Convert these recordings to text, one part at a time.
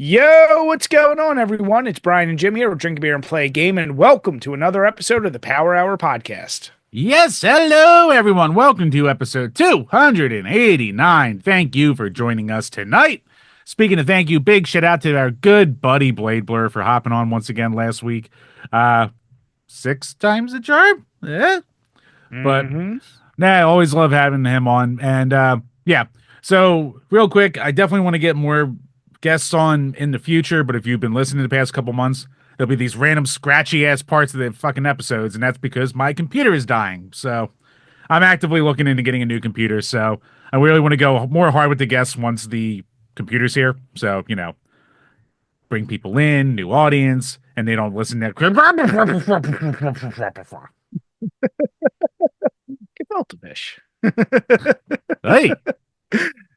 Yo, what's going on, everyone? It's Brian and Jim here with Drink a Beer and Play a Game, and welcome to another episode of the Power Hour Podcast. Yes, hello everyone. Welcome to episode 289. Thank you for joining us tonight. Speaking of thank you, big shout out to our good buddy Blade Blur for hopping on once again last week. Six times the charm? Yeah. But Mm-hmm. I always love having him on. And yeah. So real quick, I definitely want to get more guests on in the future, but if you've been listening the past couple months, there'll be these random scratchy ass parts of the fucking episodes, and that's because my computer is dying. So I'm actively looking into getting a new computer. So I really want to go more hard with the guests once the computer's here. So, bring people in, new audience, and they don't listen to Gefilte. Hey.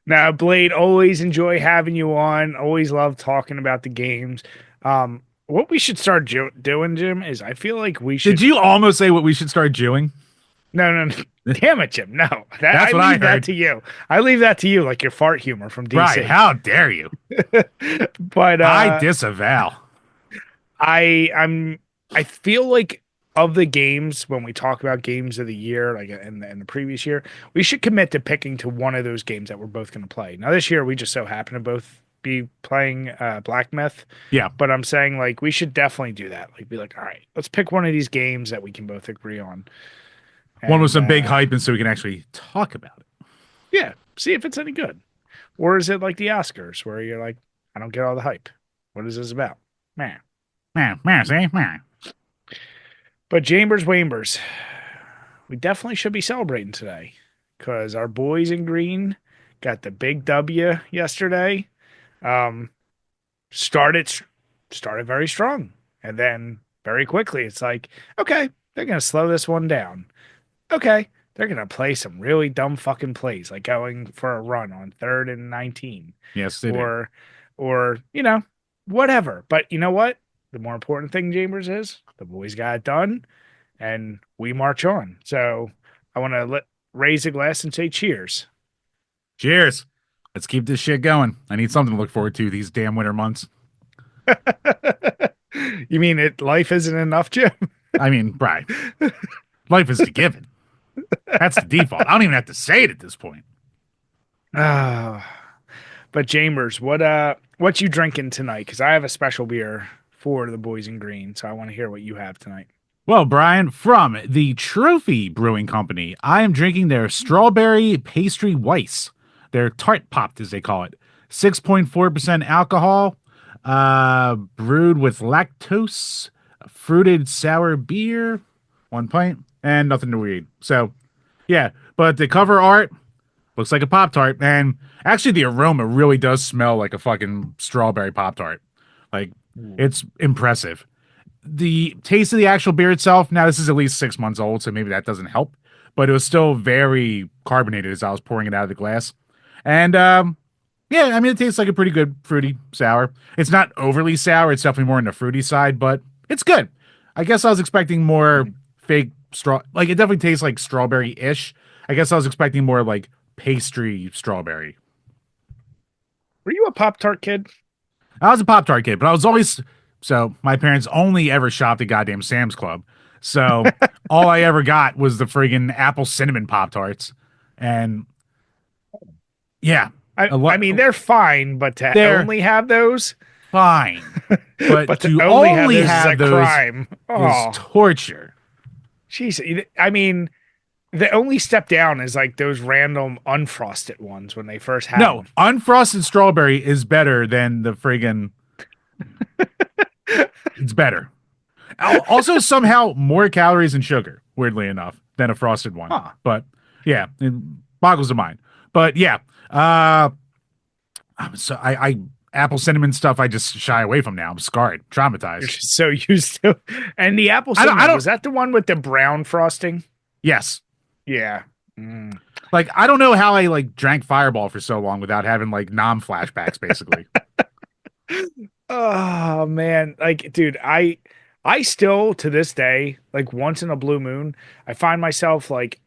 Now, Blade, always enjoy having you on. Always love talking about the games. What we should start doing, Jim, is I feel like we should. Did you almost say what we should start doing? No, no, no. Damn it, Jim. No, That's what I leave that heard. to you. I leave that to you, like your fart humor from DC. Right. How dare you? But I disavow. I feel like of the games when we talk about games of the year, like in the previous year, we should commit to picking to one of those games that we're both going to play. Now this year we just so happen to both be playing Black Myth, Yeah. but I'm saying like we should definitely do that. Like be like, all right, let's pick one of these games that we can both agree on. One with And some big hype, and so we can actually talk about it. yeah, see if it's any good. Or is it like the Oscars where you're like, I don't get all the hype. What is this about? Man. See? But Chambers Wambers, we definitely should be celebrating today because our boys in green got the big W yesterday. Um, started started very strong, and then very quickly it's like, okay, they're gonna slow this one down. Okay, they're gonna play some really dumb fucking plays, like going for a run on 3rd and 19, Yes, they did. or whatever. But you know what? The more important thing, Chambers, is the boys got it done and we march on. So I want to raise a glass and say cheers. Cheers. Let's keep this shit going. I need something to look forward to these damn winter months. You mean life isn't enough, Jim? I mean, right. Life is the given. That's the default. I don't even have to say it at this point. Ah, but Chambers, what you drinking tonight? Because I have a special beer for the boys in green, so I want to hear what you have tonight. Well, Brian, from the Trophy Brewing Company, I am drinking their strawberry pastry Weiss. Their tart popped, as they call it. 6.4% alcohol, brewed with lactose, fruited sour beer, 1 pint, and nothing to read. So, yeah, but the cover art looks like a Pop Tart, and actually the aroma really does smell like a fucking strawberry Pop Tart. Like, it's impressive. The taste of the actual beer itself, now this is at least 6 months old, so maybe that doesn't help, but it was still very carbonated as I was pouring it out of the glass. And yeah, I mean, it tastes like a pretty good fruity sour. It's not overly sour, it's definitely more on the fruity side, but it's good. I guess I was expecting more fake like it definitely tastes like strawberry-ish. I guess I was expecting more like pastry strawberry. Were you a Pop Tart kid? I was a Pop Tart kid, but I was always so my parents only ever shopped at goddamn Sam's Club. So all I ever got was the friggin' apple cinnamon Pop Tarts. And yeah, I mean, they're fine, but to they're only have those, fine. But but to to only have only those is have a those crime. is Oh, torture. jeez. I mean, the only step down is like those random unfrosted ones when they first have No, them. unfrosted strawberry is better than the friggin' it's better. Also, somehow more calories and sugar, weirdly enough, than a frosted one. Huh. But yeah, it boggles the mind. But yeah, so I apple cinnamon stuff I just shy away from now. I'm scarred, You're traumatized. just so used to. And the apple I don't. cinnamon, was that the one with the brown frosting? Yes, Yeah. Mm. like I don't know how I like drank Fireball for so long without having like nom flashbacks. Basically, Oh man, like dude, I still to this day, like once in a blue moon, I find myself like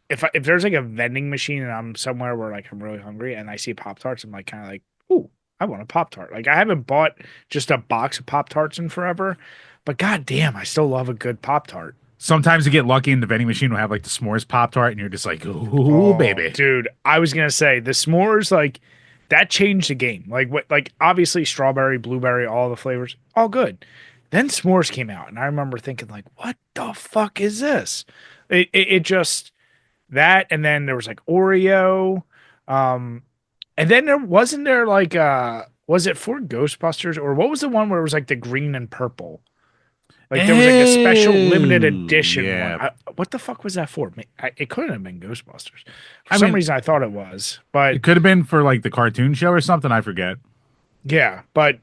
if there's like a vending machine and I'm somewhere where like I'm really hungry and I see Pop Tarts, I'm like kind of like, ooh, I want a Pop Tart. Like I haven't bought just a box of Pop Tarts in forever, but god damn, I still love a good Pop Tart. Sometimes you get lucky and the vending machine will have like the s'mores Pop Tart, and you're just like, ooh, Oh, baby. dude, I was gonna say the s'mores like that changed the game. Like what? Like obviously strawberry, blueberry, all the flavors, all good. Then s'mores came out, and I remember thinking like, what the fuck is this? It just that, and then there was like Oreo, um, and then there wasn't there like was it for Ghostbusters or what was the one where it was like the green and purple? Like there was like a special limited Oh, edition one. yeah. What the fuck was that for? It couldn't have been Ghostbusters. For I some mean, reason, I thought it was, but it could have been for like the cartoon show or something. I forget. yeah. But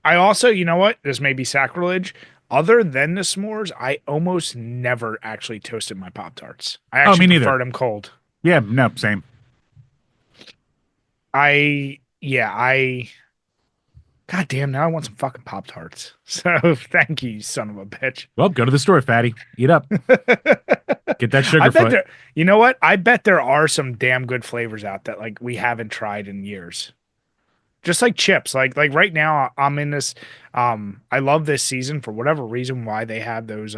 I also, you know what? This may be sacrilege. Other than the s'mores, I almost never actually toasted my Pop Tarts. I Oh, me actually neither. prefer them cold. Yeah, no, same. Yeah, God damn, now I want some fucking Pop Tarts. So thank you, son of a bitch. Well, go to the store, fatty. Eat up. Get that I sugar bet foot. there, you know what? I bet there are some damn good flavors out that like we haven't tried in years. Just like chips, like right now I'm in this. I love this season for whatever reason why they have those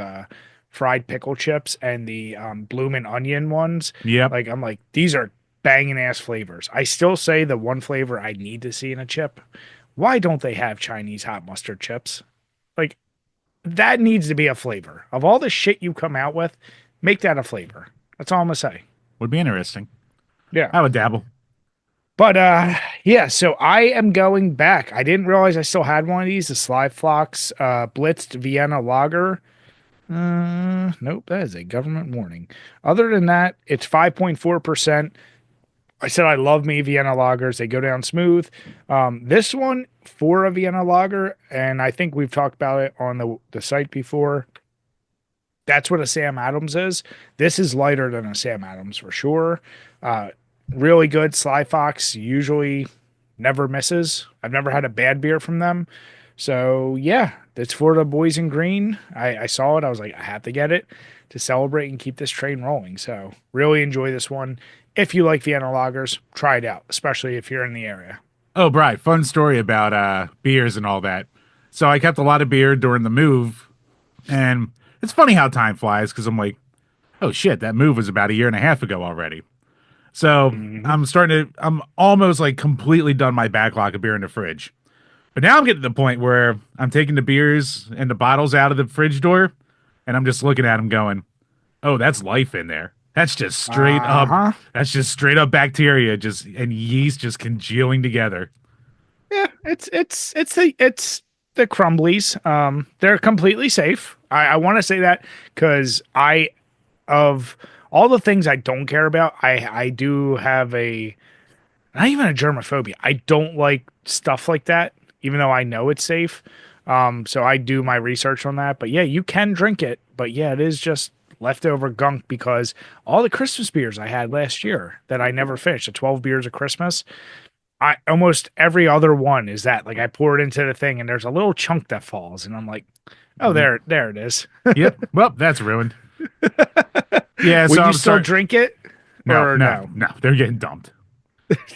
fried pickle chips and the bloomin' onion ones. Yep. Like I'm like these are banging ass flavors. I still say the one flavor I need to see in a chip. Why don't they have Chinese hot mustard chips? Like that needs to be a flavor. Of all the shit you come out with, make that a flavor. That's all I'm gonna say. Would be interesting. Yeah. I would dabble. But yeah, so I am going back. I didn't realize I still had one of these, the Sly Fox Blitzed Vienna Lager. Nope, that is a government warning. Other than that, it's 5.4%. I said I love me Vienna lagers. They go down smooth. This one for a Vienna lager, and I think we've talked about it on the site before. That's what a Sam Adams is. This is lighter than a Sam Adams for sure. Uh, really good. Sly Fox usually never misses. I've never had a bad beer from them. So yeah, it's for the boys in green. I saw it. I was like, I have to get it to celebrate and keep this train rolling. So really enjoy this one. If you like Vienna lagers, try it out, especially if you're in the area. Oh, Bright, fun story about beers and all that. So I kept a lot of beer during the move, and it's funny how time flies because I'm like, oh shit, that move was about a year and a half ago already. So Hmm. I'm almost like completely done my backlog of beer in the fridge. But now I'm getting to the point where I'm taking the beers and the bottles out of the fridge door, and I'm just looking at them going, oh, that's life in there. Uh huh. That's just straight up bacteria just and yeast just congealing together. Yeah, it's the Crumblies. They're completely safe. I want to say that because I of all the things I don't care about, I do have a not even a germophobia. I don't like stuff like that, even though I know it's safe. So I do my research on that. But yeah, you can drink it. But yeah, it is just leftover gunk because all the Christmas beers I had last year that I never finished, the 12 beers of Christmas, I almost every other one is that. Like I pour it into the thing and there's a little chunk that falls, and I'm like, oh, Yep. there it is. Yep. Well, that's ruined. Yeah, so Would you I'm still sorry. drink it No, or no, no? no. They're getting dumped.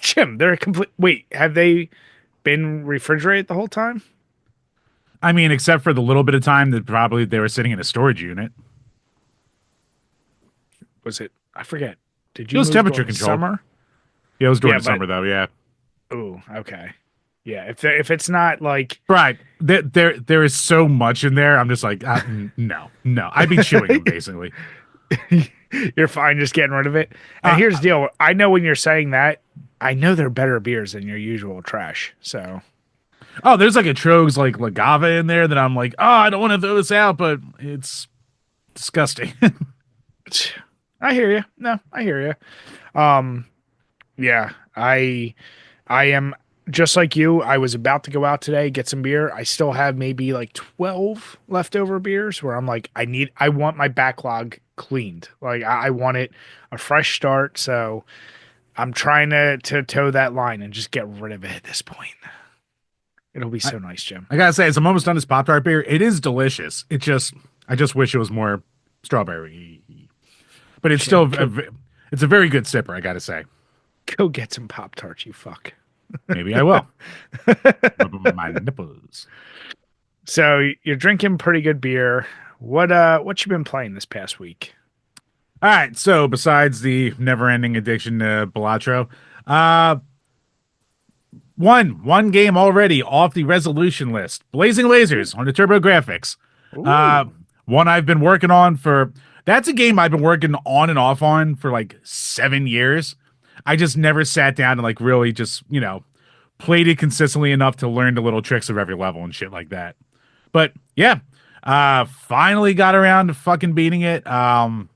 Jim, they're complete. Wait, have they been refrigerated the whole time? I mean, except for the little bit of time that probably they were sitting in a storage unit. Was it? I forget. Did It you was move temperature during the controlled. summer? Yeah, it was during Yeah, the but summer though. Yeah. oh, okay. Yeah, if it's not like Right. There is so much in there. I'm just like, no, no. I'd be chewing them basically. you're fine just getting rid of it. And Uh, here's the deal. I know when you're saying that, I know they're better beers than your usual trash. So oh, there's like a Trogs like Lagava in there that I'm like, oh, I don't want to throw this out, but it's disgusting. I hear you. No, I hear you. Yeah, I am just like you. I was about to go out today, get some beer. I still have maybe like 12 leftover beers where I'm like, I want my backlog cleaned. Like I want it a fresh start. So I'm trying to toe that line and just get rid of it at this point. It'll be I, so nice, Jim. I gotta say, as I'm almost done this Pop Tart beer, it is delicious. I just wish it was more strawberry, but it's Jim, still, it's a very good sipper. I gotta say. go get some Pop Tarts, you fuck. Maybe I will. Rubbing my nipples. So you're drinking pretty good beer. What you been playing this past week? All right. So besides the never-ending addiction to Balatro, uh, one game already off the resolution list. Blazing Ooh. Lasers on the Turbo Graphics. Uh, Ooh. one I've been working on for. That's a game I've been working on and off on for like 7 years. I just never sat down and like really just played it consistently enough to learn the little tricks of every level and shit like that. But yeah, finally got around to fucking beating it. I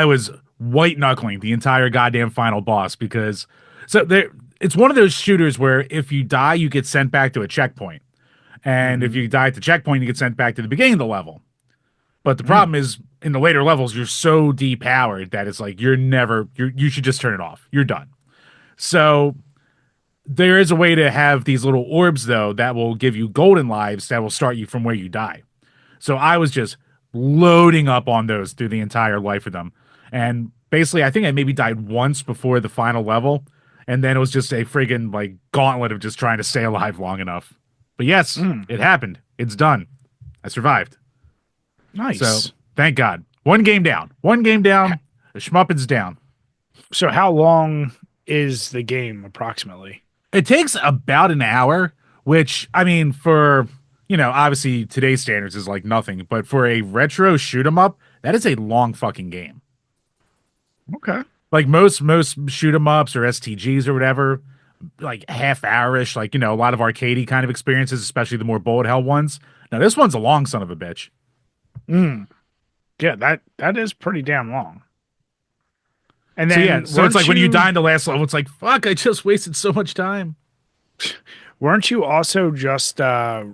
was white knuckling the entire goddamn final boss because so there it's one of those shooters where if you die, you get sent back to a checkpoint. And if Mm-hmm. you die at the checkpoint, you get sent back to the beginning of the level. But the Mm. problem is in the later levels, you're so depowered that it's like you should just turn it off. You're done. So there is a way to have these little orbs though that will give you golden lives that will start you from where you die. So I was just loading up on those through the entire life of them. And basically, I think I maybe died once before the final level. And then it was just a friggin' like gauntlet of just trying to stay alive long enough. But yes, Mm. it happened. It's done. I survived. So Nice. thank God. One game down. One game Ha- down. The schmuppin's down. So how long is the game approximately? It takes about an hour, which I mean, for obviously today's standards is like nothing, but for a retro shoot 'em up, that is a long fucking game. Okay. Like most shoot 'em ups or STGs or whatever, like half hourish, like a lot of arcadey kind of experiences, especially the more bullet hell ones. Now this one's a long son of a bitch. Mm. Yeah, that is pretty damn long. And So yeah, then so it's like when you die in the last level, it's like fuck, I just wasted so much time. weren't you also just I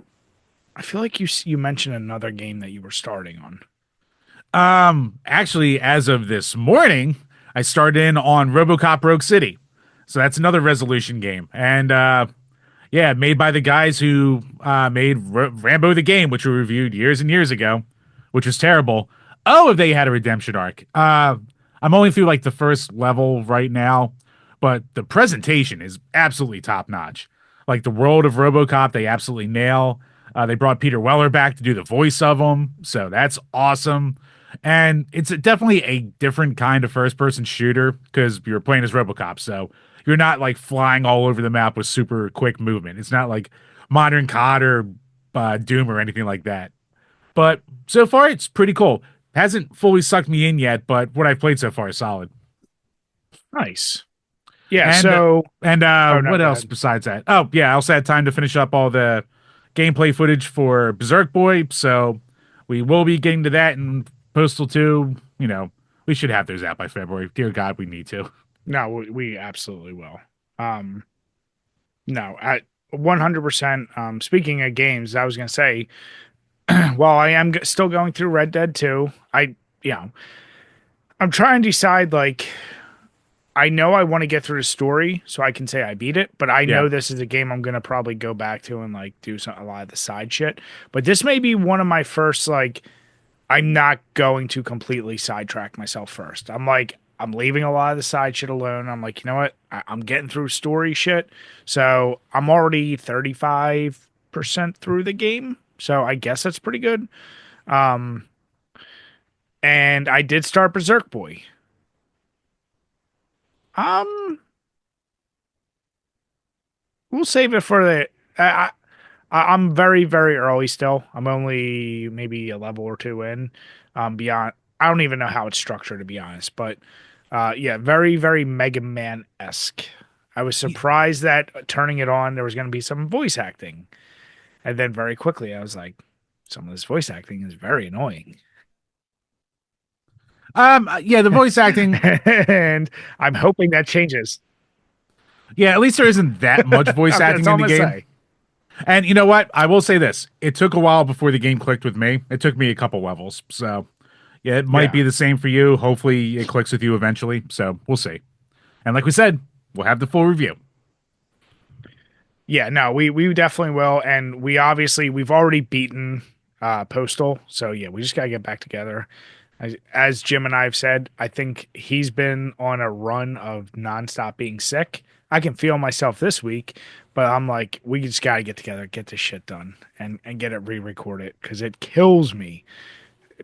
feel like you mentioned another game that you were starting on. Actually, as of this morning, I started in on RoboCop Rogue City. So that's another resolution game. And yeah, made by the guys who made Rambo the game, which we reviewed years and years ago, which was terrible. Oh, if they had a redemption arc. I'm only through like the first level right now, but the presentation is absolutely top notch. Like the world of RoboCop, they absolutely nail. They brought Peter Weller back to do the voice of him, so that's awesome. And it's definitely a different kind of first-person shooter because you're playing as RoboCop, so you're not like flying all over the map with super quick movement. It's not like Modern COD or Doom or anything like that. But so far, it's pretty cool. Hasn't fully sucked me in yet, but what I've played so far is solid. Nice. Yeah, And so and oh no, what go else ahead. besides that? Oh yeah, I also had time to finish up all the gameplay footage for Berserk Boy, so we will be getting to that in Postal 2. We should have those out by February. Dear God, we need to. No, we absolutely will. Um no, at 100%. Speaking of games, I was going to say while I am still going through Red Dead 2, you know, I'm trying to decide like I know I want to get through the story so I can say I beat it, but I Yeah. know this is a game I'm gonna probably go back to and like do a lot of the side shit. But this may be one of my first like I'm not going to completely sidetrack myself first. I'm leaving a lot of the side shit alone. I'm like, you know what? I'm getting through story shit, so I'm already 35% through the game. So I guess that's pretty good. Um, and I did start Berserk Boy. Um, we'll save it for the. I'm very, very early still. I'm only maybe a level or two in. Beyond, I don't even know how it's structured to be honest, but yeah, very, very Mega Man esque. I was surprised that turning it on, there was going to be some voice acting, and then very quickly, I was like, some of this voice acting is very annoying, Yeah, the voice acting. and I'm hoping that changes. Yeah, at least there isn't that much voice That's acting all in I'm the gonna game. say. And you know what? I will say this. It took a while before the game clicked with me. It took me a couple levels. So, yeah, it might Yeah. be the same for you. Hopefully, it clicks with you eventually. So, we'll see. And like we said, we'll have the full review. Yeah, no, we definitely will, and we've already beaten Postal, so yeah, we just gotta get back together. As Jim and I have said, I think he's been on a run of nonstop being sick. I can feel myself this week, but I'm like, we just got to get together, get this shit done, and get it re-recorded because it kills me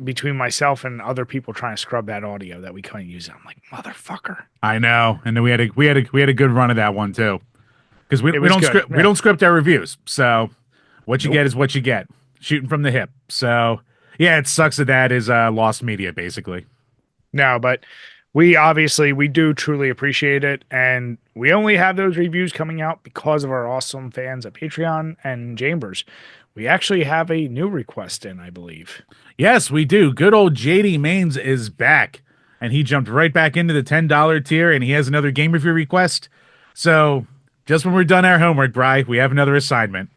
between myself and other people trying to scrub that audio that we couldn't use. I'm like, motherfucker. I know, and then we had a good run of that one too, because It was good. we Yeah. don't script our reviews, so what you Nope. get is what you get, shooting from the hip. So yeah, it sucks that that is lost media basically. No, but we do truly appreciate it, and we only have those reviews coming out because of our awesome fans at Patreon and Chambers. We actually have a new request in, I believe. Yes, we do. Good old JD Maines is back, and he jumped right back into the $10 tier, and he has another game review request. So just when we're done our homework, Bry, we have another assignment.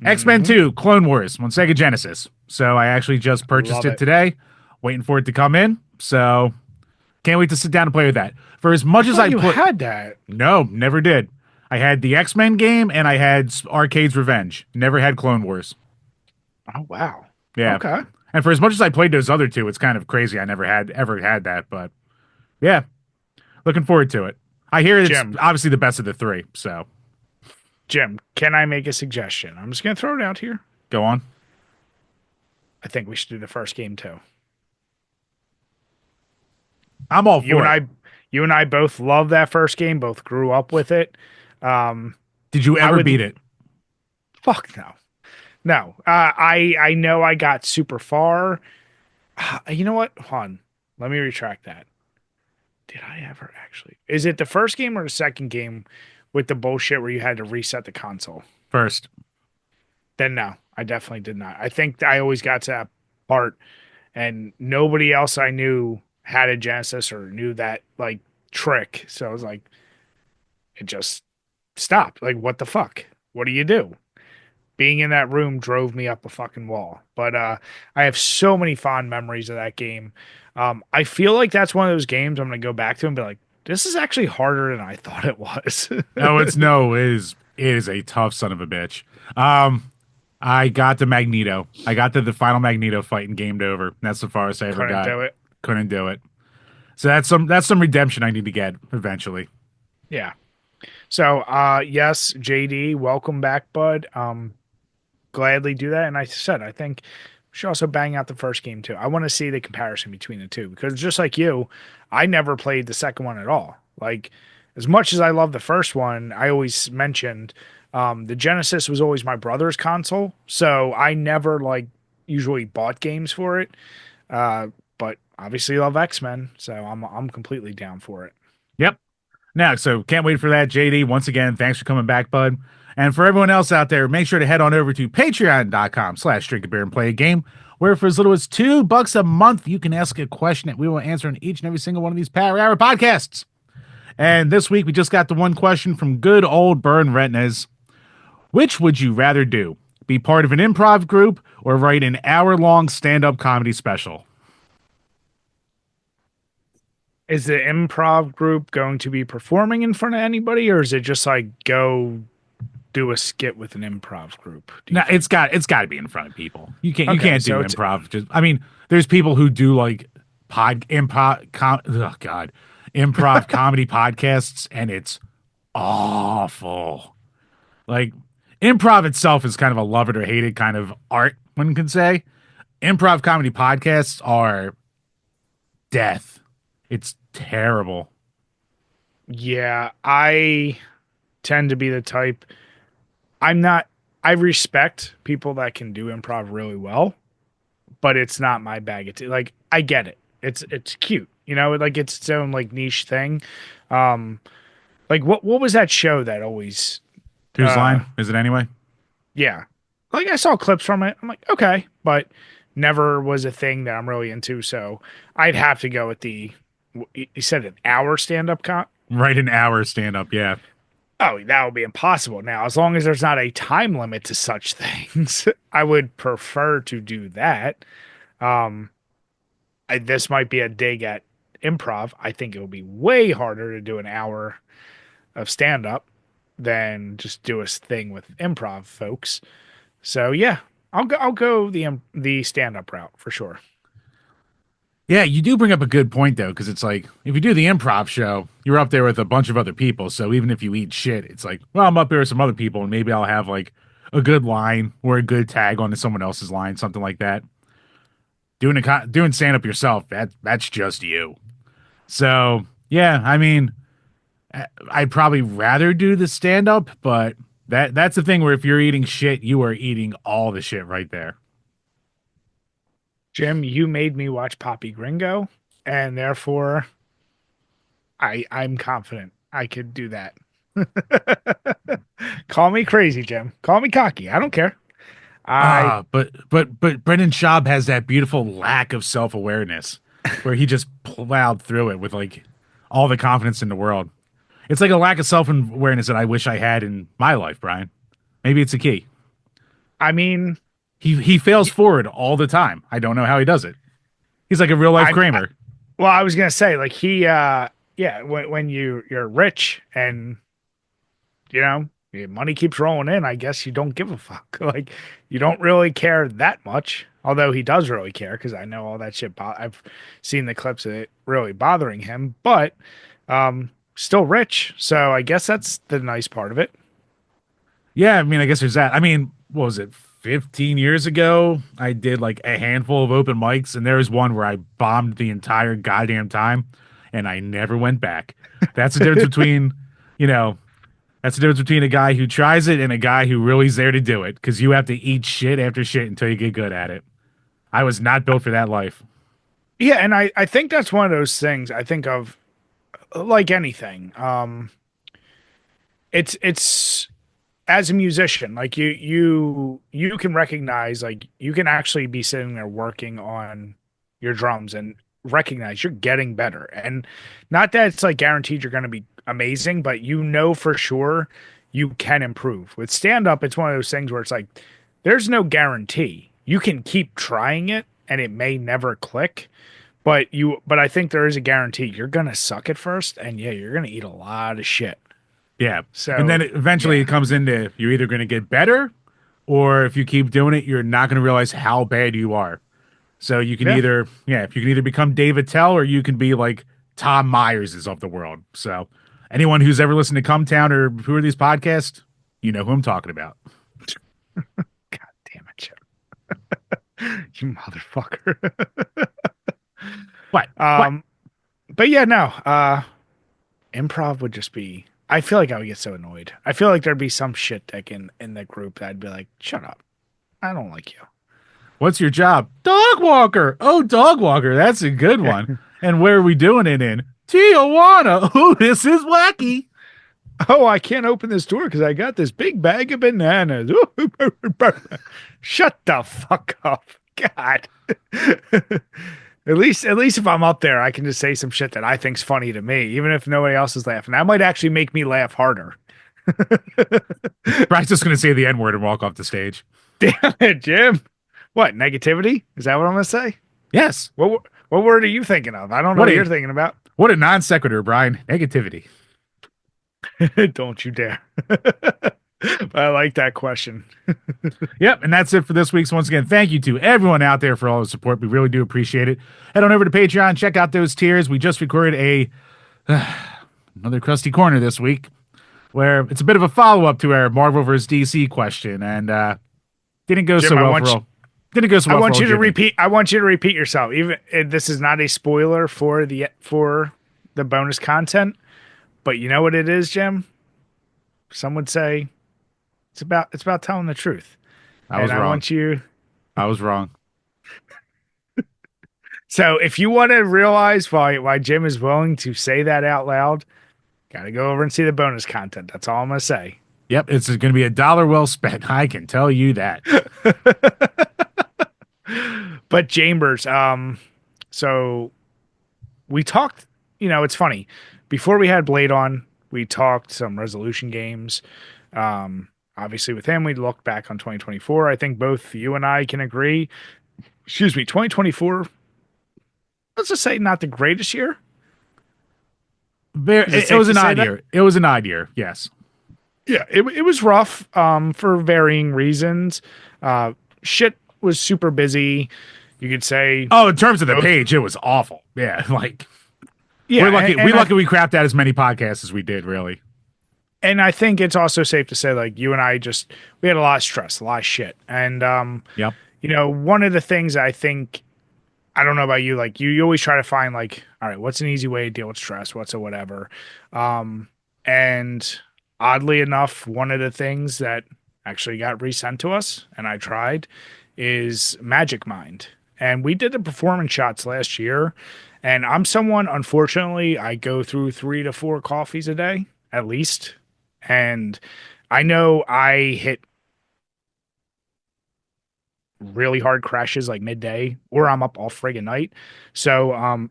X-Men Hmm. 2 Clone Wars on Sega Genesis. So I actually just purchased Love it it. today, waiting for it to come in. So can't wait to sit down and play with that. For as I much as thought I you put, had that. no, never did. I had the X-Men game and I had Arcade's Revenge. Never had Clone Wars. Oh wow. Yeah. Okay. And for as much as I played those other two, it's kind of crazy. I never had ever had that, but yeah, looking forward to it. I hear it's Jim, obviously the best of the three, so Jim, can I make a suggestion? I'm just gonna throw it out here. go on. I think we should do the first game too. I'm all You for and it. I you and I both love that first game, both grew up with it. Um, Did you I ever beat would it? fuck no. No. I know I got super far. You know what? Hold on. Let me retract that. Did I ever actually? Is it the first game or the second game with the bullshit where you had to reset the console? First. Then no, I definitely did not. I think I always got to that part and nobody else I knew had a Genesis or knew that like trick. So I was like, it just stopped. Like, what the fuck? What do you do? Being in that room drove me up a fucking wall. But I have so many fond memories of that game. I feel like that's one of those games I'm gonna go back to and be like, this is actually harder than I thought it was. Oh, it's no, it is a tough son of a bitch. Um, I got to Magneto. I got to the final Magneto fight and gamed over. That's the farthest I ever Couldn't got. do it. Couldn't do it. So that's some redemption I need to get eventually. Yeah. So yes, JD, welcome back, bud. Gladly do that. And I said, I think we should also bang out the first game too. I want to see the comparison between the two because just like you, I never played the second one at all. Like as much as I love the first one, I always mentioned the Genesis was always my brother's console, so I never like usually bought games for it. Uh, but obviously love X-Men, so I'm completely down for it. Yep. Now, so can't wait for that, JD. Once again, thanks for coming back, bud. And for everyone else out there, make sure to head on over to patreon.com/drink a beer and play a game, where for as little as $2 a month, you can ask a question that we will answer in each and every single one of these Power Hour podcasts. And this week, we just got the one question from good old Burn Retinas. Which would you rather do? Be part of an improv group or write an hour-long stand-up comedy special? Is the improv group going to be performing in front of anybody, or is it just like go do a skit with an improv group? Do you Now think? it's got to be in front of people. You Okay, can't so do it's improv. Just I mean, there's people who do like oh god, improv comedy podcasts, and it's awful. Like improv itself is kind of a love it or hate it kind of art. One can say improv comedy podcasts are death. It's terrible. yeah, I tend to be the type. I'm not. I respect people that can do improv really well, but it's not my bag. It's like I get it. It's cute, you know, like it's its own like niche thing. Um, like what was that show that always? Whose Uh, line is it anyway? yeah, like I saw clips from it. I'm like, okay, but never was a thing that I'm really into. So I'd have to go with the. You said an hour stand up comp. Write an hour stand up. Yeah. Oh, that would be impossible now. As long as there's not a time limit to such things, I would prefer to do that. Um, this might be a dig at improv. I think it would be way harder to do an hour of stand up than just do a thing with improv folks. So yeah, I'll go the stand up route for sure. Yeah, you do bring up a good point though, because it's like if you do the improv show, you're up there with a bunch of other people. So even if you eat shit, it's like, well, I'm up there with some other people, and maybe I'll have like a good line or a good tag onto someone else's line, something like that. Doing stand up yourself, that's just you. So yeah, I mean, I'd probably rather do the stand up, but that's the thing where if you're eating shit, you are eating all the shit right there. Jim, you made me watch Poppy Gringo, and therefore I'm confident I could do that. Call me crazy, Jim. Call me cocky. I don't care. I But Brendan Schaub has that beautiful lack of self awareness where he just plowed through it with like all the confidence in the world. It's like a lack of self awareness that I wish I had in my life, Brian. Maybe it's a key. I mean, He fails forward all the time. I don't know how he does it. He's like a real life I Kramer. well, I was gonna say like yeah, when you're rich and you know your money keeps rolling in, I guess you don't give a fuck. Like you don't really care that much. Although he does really care because I know all that shit. I've seen the clips of it really bothering him, but still rich. So I guess that's the nice part of it. Yeah, I mean, I guess there's that. I mean, what was it? 15 years ago, I did like a handful of open mics, and there was one where I bombed the entire goddamn time, and I never went back. That's the difference between, you know, that's the difference between a guy who tries it and a guy who really is there to do it, because you have to eat shit after shit until you get good at it. I was not built for that life. Yeah, and I think that's one of those things I think of like anything. It's as a musician, like you can recognize like you can actually be sitting there working on your drums and recognize you're getting better. And not that it's like guaranteed you're going to be amazing, but you know for sure you can improve. With stand up, it's one of those things where it's like there's no guarantee. You can keep trying it and it may never click, but I think there is a guarantee. You're going to suck at first and yeah, you're going to eat a lot of shit. Yeah. And then So, eventually yeah. it comes into you're either going to get better, or if you keep doing it, you're not going to realize how bad you are. So you can Yeah. either, yeah, if you can either become David Tell or you can be like Tom Myers of the world. So anyone who's ever listened to Come Town or who are these podcasts, you know who I'm talking about. God damn it, you motherfucker. What? What? um, but yeah, no. Improv would just be. I feel like I would get so annoyed. I feel like there'd be some shit dick in the group that I'd be like, "Shut up! I don't like What's your job? Dog walker. Oh, dog walker. That's a good one. you." And where are we doing it in? Tijuana. Oh, this is wacky. Oh, I can't open this door because I got this big bag of bananas. Shut the fuck up, God. At least if I'm up there, I can just say some shit that I think's funny to me, even if nobody else is laughing. That might actually make me laugh harder. Bryce's just going to say the N word and walk off the stage. Damn it, Jim. What, negativity? Is that what I'm gonna say? Yes. What word are you thinking of? I don't know What what a you're thinking about. what a non sequitur, Brian. Negativity. Don't you dare. I like that question. Yep, and that's it for this week's. Once again, thank you to everyone out there for all the support. We really do appreciate it. Head on over to Patreon, check out those tiers. We just recorded another crusty corner this week, where it's a bit of a follow up to our Marvel vs. DC question, and didn't go so Jim, well for all. Didn't go so I well for want old you to Jimmy. repeat. I want you to repeat yourself. Even this is not a spoiler for the bonus content, but you know what it is, Jim. Some would say it's about telling the truth, I and was I wrong. want you. I was wrong. So if you want to realize why Jim is willing to say that out loud, got to go over and see the bonus content. That's all I'm gonna say. Yep, it's going to be a dollar well spent. I can tell you that. But Chambers, so we talked. It's funny. Before we had Blade on, we talked some resolution games. Obviously, with him, we looked back on 2024. I think both you and I can agree. Excuse me, 2024. Let's just say not the greatest year. Is it It safe was to an say odd that? year. It was an odd year. Yes. Yeah, it was rough. For varying reasons. Shit was super busy. You could say Oh, in terms of the both. page, it was awful. Yeah, like we're Yeah, lucky. We and I lucky we crapped out as many podcasts as we did. Really. and I think it's also safe to say like you and I just we had a lot of stress, a lot of shit. And Yep. one of the things I think I don't know about you, like you always try to find like, all right, what's an easy way to deal with stress? What's a whatever? And oddly enough, one of the things that actually got resent to us and I tried is Magic Mind. And we did the performance shots last year. And I'm someone, unfortunately, I go through 3 to 4 coffees a day at least. And I know I hit really hard crashes like midday or I'm up all friggin' night. So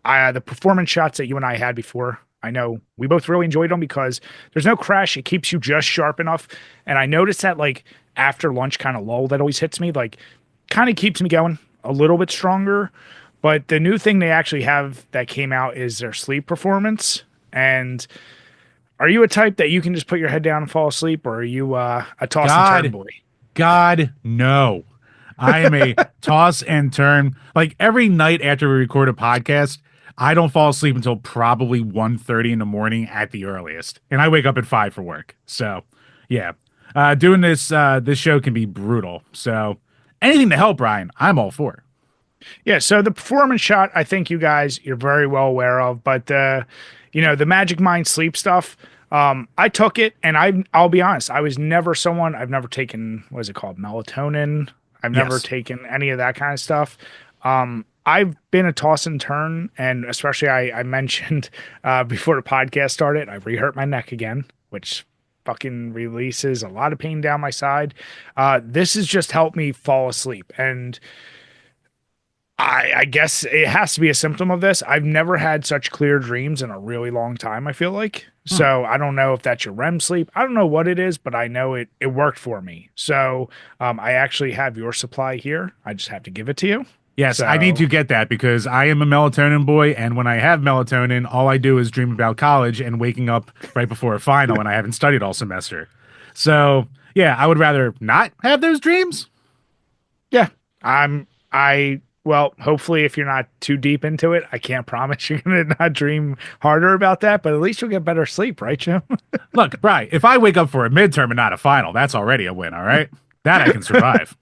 the performance shots that you and I had before, I know we both really enjoyed them because there's no crash. It keeps you just sharp enough. And I noticed that like after lunch kind of lull that always hits me, like kind of keeps me going a little bit stronger. But the new thing they actually have that came out is their sleep performance. And are you a type that you can just put your head down and fall asleep, or are you a toss and turn God, boy? God, no. I am a toss and turn. Like every night after we record a podcast, I don't fall asleep until probably 1:30 in the morning at the earliest. And I wake up at 5 for work. So, yeah. Doing this show can be brutal. So, anything to help Brian, I'm all for. Yeah, so the performance shot, I think you guys you're very well aware of, but the Magic Mind sleep stuff, I took it, and I'll be honest, I was never someone I've never taken what is it called melatonin. I've never Yes. taken any of that kind of stuff. I've been a toss and turn, and especially I mentioned before the podcast started, I've re-hurt my neck again, which fucking releases a lot of pain down my side. This has just helped me fall asleep, and I guess it has to be a symptom of this. I've never had such clear dreams in a really long time, I feel like. Hmm. So I don't know if that's your REM sleep. I don't know what it is, but I know it worked for me. So I actually have your supply here. I just have to give it to you. Yes, I need So to get that because I am a melatonin boy, and when I have melatonin, all I do is dream about college and waking up right before a final, and I haven't studied all semester. So, yeah, I would rather not have those dreams. yeah, well, hopefully if you're not too deep into it, I can't promise you're gonna not dream harder about that, but at least you'll get better sleep, right, Jim? Look, Bri, if I wake up for a midterm and not a final, that's already a win, all right? That I can survive.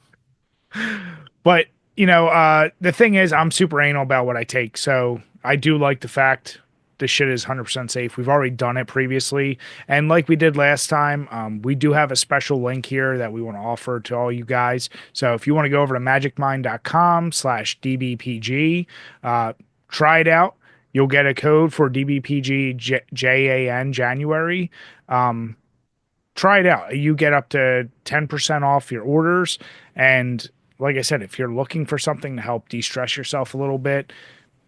But the thing is, I'm super anal about what I take. So I do like the fact this shit is 100% safe. We've already done it previously, and like we did last time, we do have a special link here that we want to offer to all you guys. So if you want to go over to magicmind.com/dbpg, try it out. You'll get a code for DBPG JAN January. Try it out. You get up to 10% off your orders. And like I said, if you're looking for something to help de-stress yourself a little bit,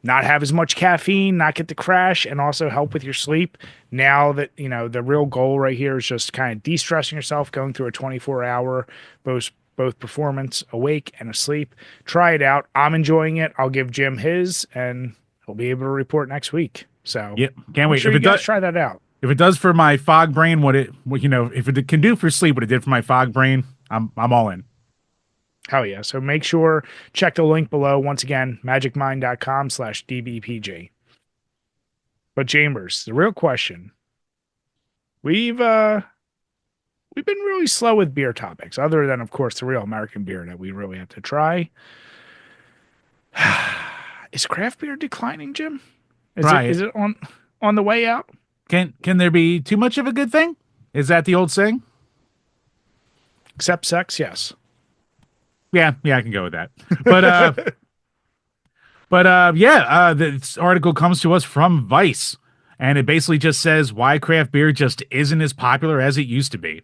not have as much caffeine, not get the crash, and also help with your sleep. Now that, the real goal right here is just kind of de-stressing yourself, going through a 24-hour both performance, awake and asleep. Try it out. I'm enjoying it. I'll give Jim his, and he'll be able to report next week. So Yep, can't make wait. sure you guys try that out. If it does for my fog brain, if it can do for sleep what it did for my fog brain, I'm all in. Hell yeah. So make sure, check the link below. Once again, magicmind.com/DBPG. But Chambers, the real question, we've we've been really slow with beer topics, other than of course the real American beer that we really have to try. Is craft beer declining, Jim? Is it Right. is it on the way out? Can there be too much of a good thing? Is that the old saying? Except sex, yes. Yeah, I can go with that. But yeah, this article comes to us from Vice, and it basically just says why craft beer just isn't as popular as it used to be.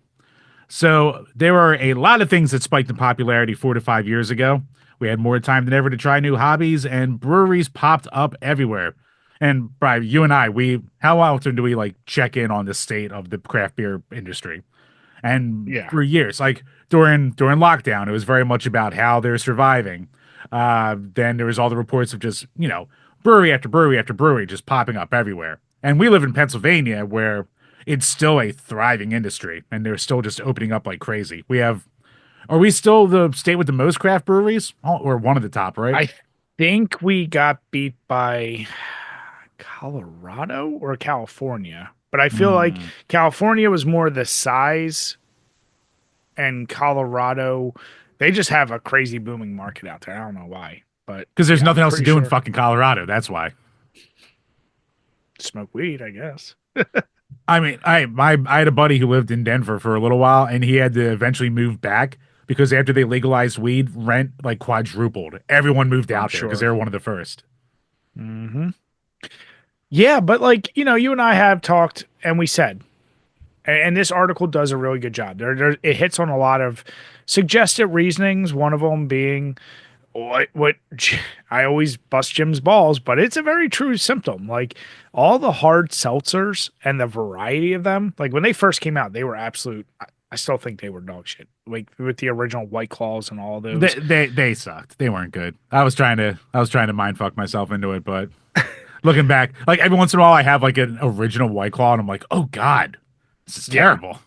So there are a lot of things that spiked in popularity 4 to 5 years ago. We had more time than ever to try new hobbies, and breweries popped up everywhere. And Brian, you and I, we how often do we like check in on the state of the craft beer industry? And Yeah. for years, like during lockdown, it was very much about how they're surviving. Then there was all the reports of just brewery after brewery after brewery just popping up everywhere. And we live in Pennsylvania, where it's still a thriving industry, and they're still just opening up like crazy. We have Are we still the state with the most craft breweries? Oh, or one of the top, right? I think we got beat by Colorado or California, but I feel like Hmm. California was more the size, and Colorado, they just have a crazy booming market out there. I don't know why, but Because there's yeah, I'm nothing else to pretty do in sure fucking Colorado. That's why. smoke weed, I guess. I mean, I had a buddy who lived in Denver for a little while, and he had to eventually move back because after they legalized weed, rent like quadrupled. Everyone moved I'm out there because sure. they were one of the first. Hmm. Yeah, but like, you and I have talked and we said, and this article does a really good job. It hits on a lot of suggested reasonings. One of them being what I always bust Jim's balls, but it's a very true symptom. Like all the hard seltzers and the variety of them, like when they first came out, they were absolute. I still think they were dog shit. Like with the original White Claws and all of those. They sucked. They weren't good. I was trying to mind fuck myself into it, but looking back, like every once in a while, I have like an original White Claw, and I'm like, oh god, this is Yeah. terrible.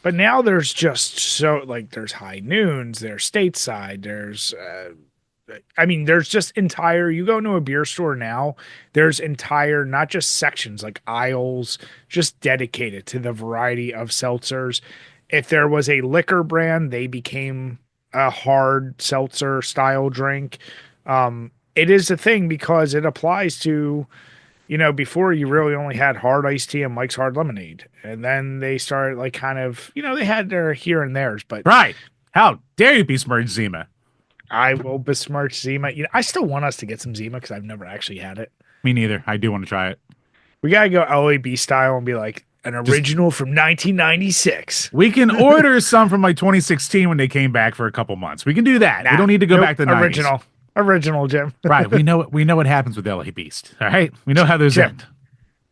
But now there's just so like there's high noons, there's stateside, I mean, there's just entire, you go into a beer store now, there's entire, not just sections, like aisles, just dedicated to the variety of seltzers. If there was a liquor brand, they became a hard seltzer style drink. It is a thing because it applies to, before you really only had hard iced tea and Mike's Hard Lemonade. And then they started like kind of, they had their here and theirs, but Right? How dare you besmirch Zima? I will besmirch Zima. I still want us to get some Zima because I've never actually had it. Me neither. I do want to try it. We gotta go LAB style and be like an Just original from 1996. we can order some from like 2016 when they came back for a couple months. We can do that. We Nah, don't need to go nope, back to the 90s. original, Jim. Right. We know what happens with LA Beast. All right. We know how those Jim. end.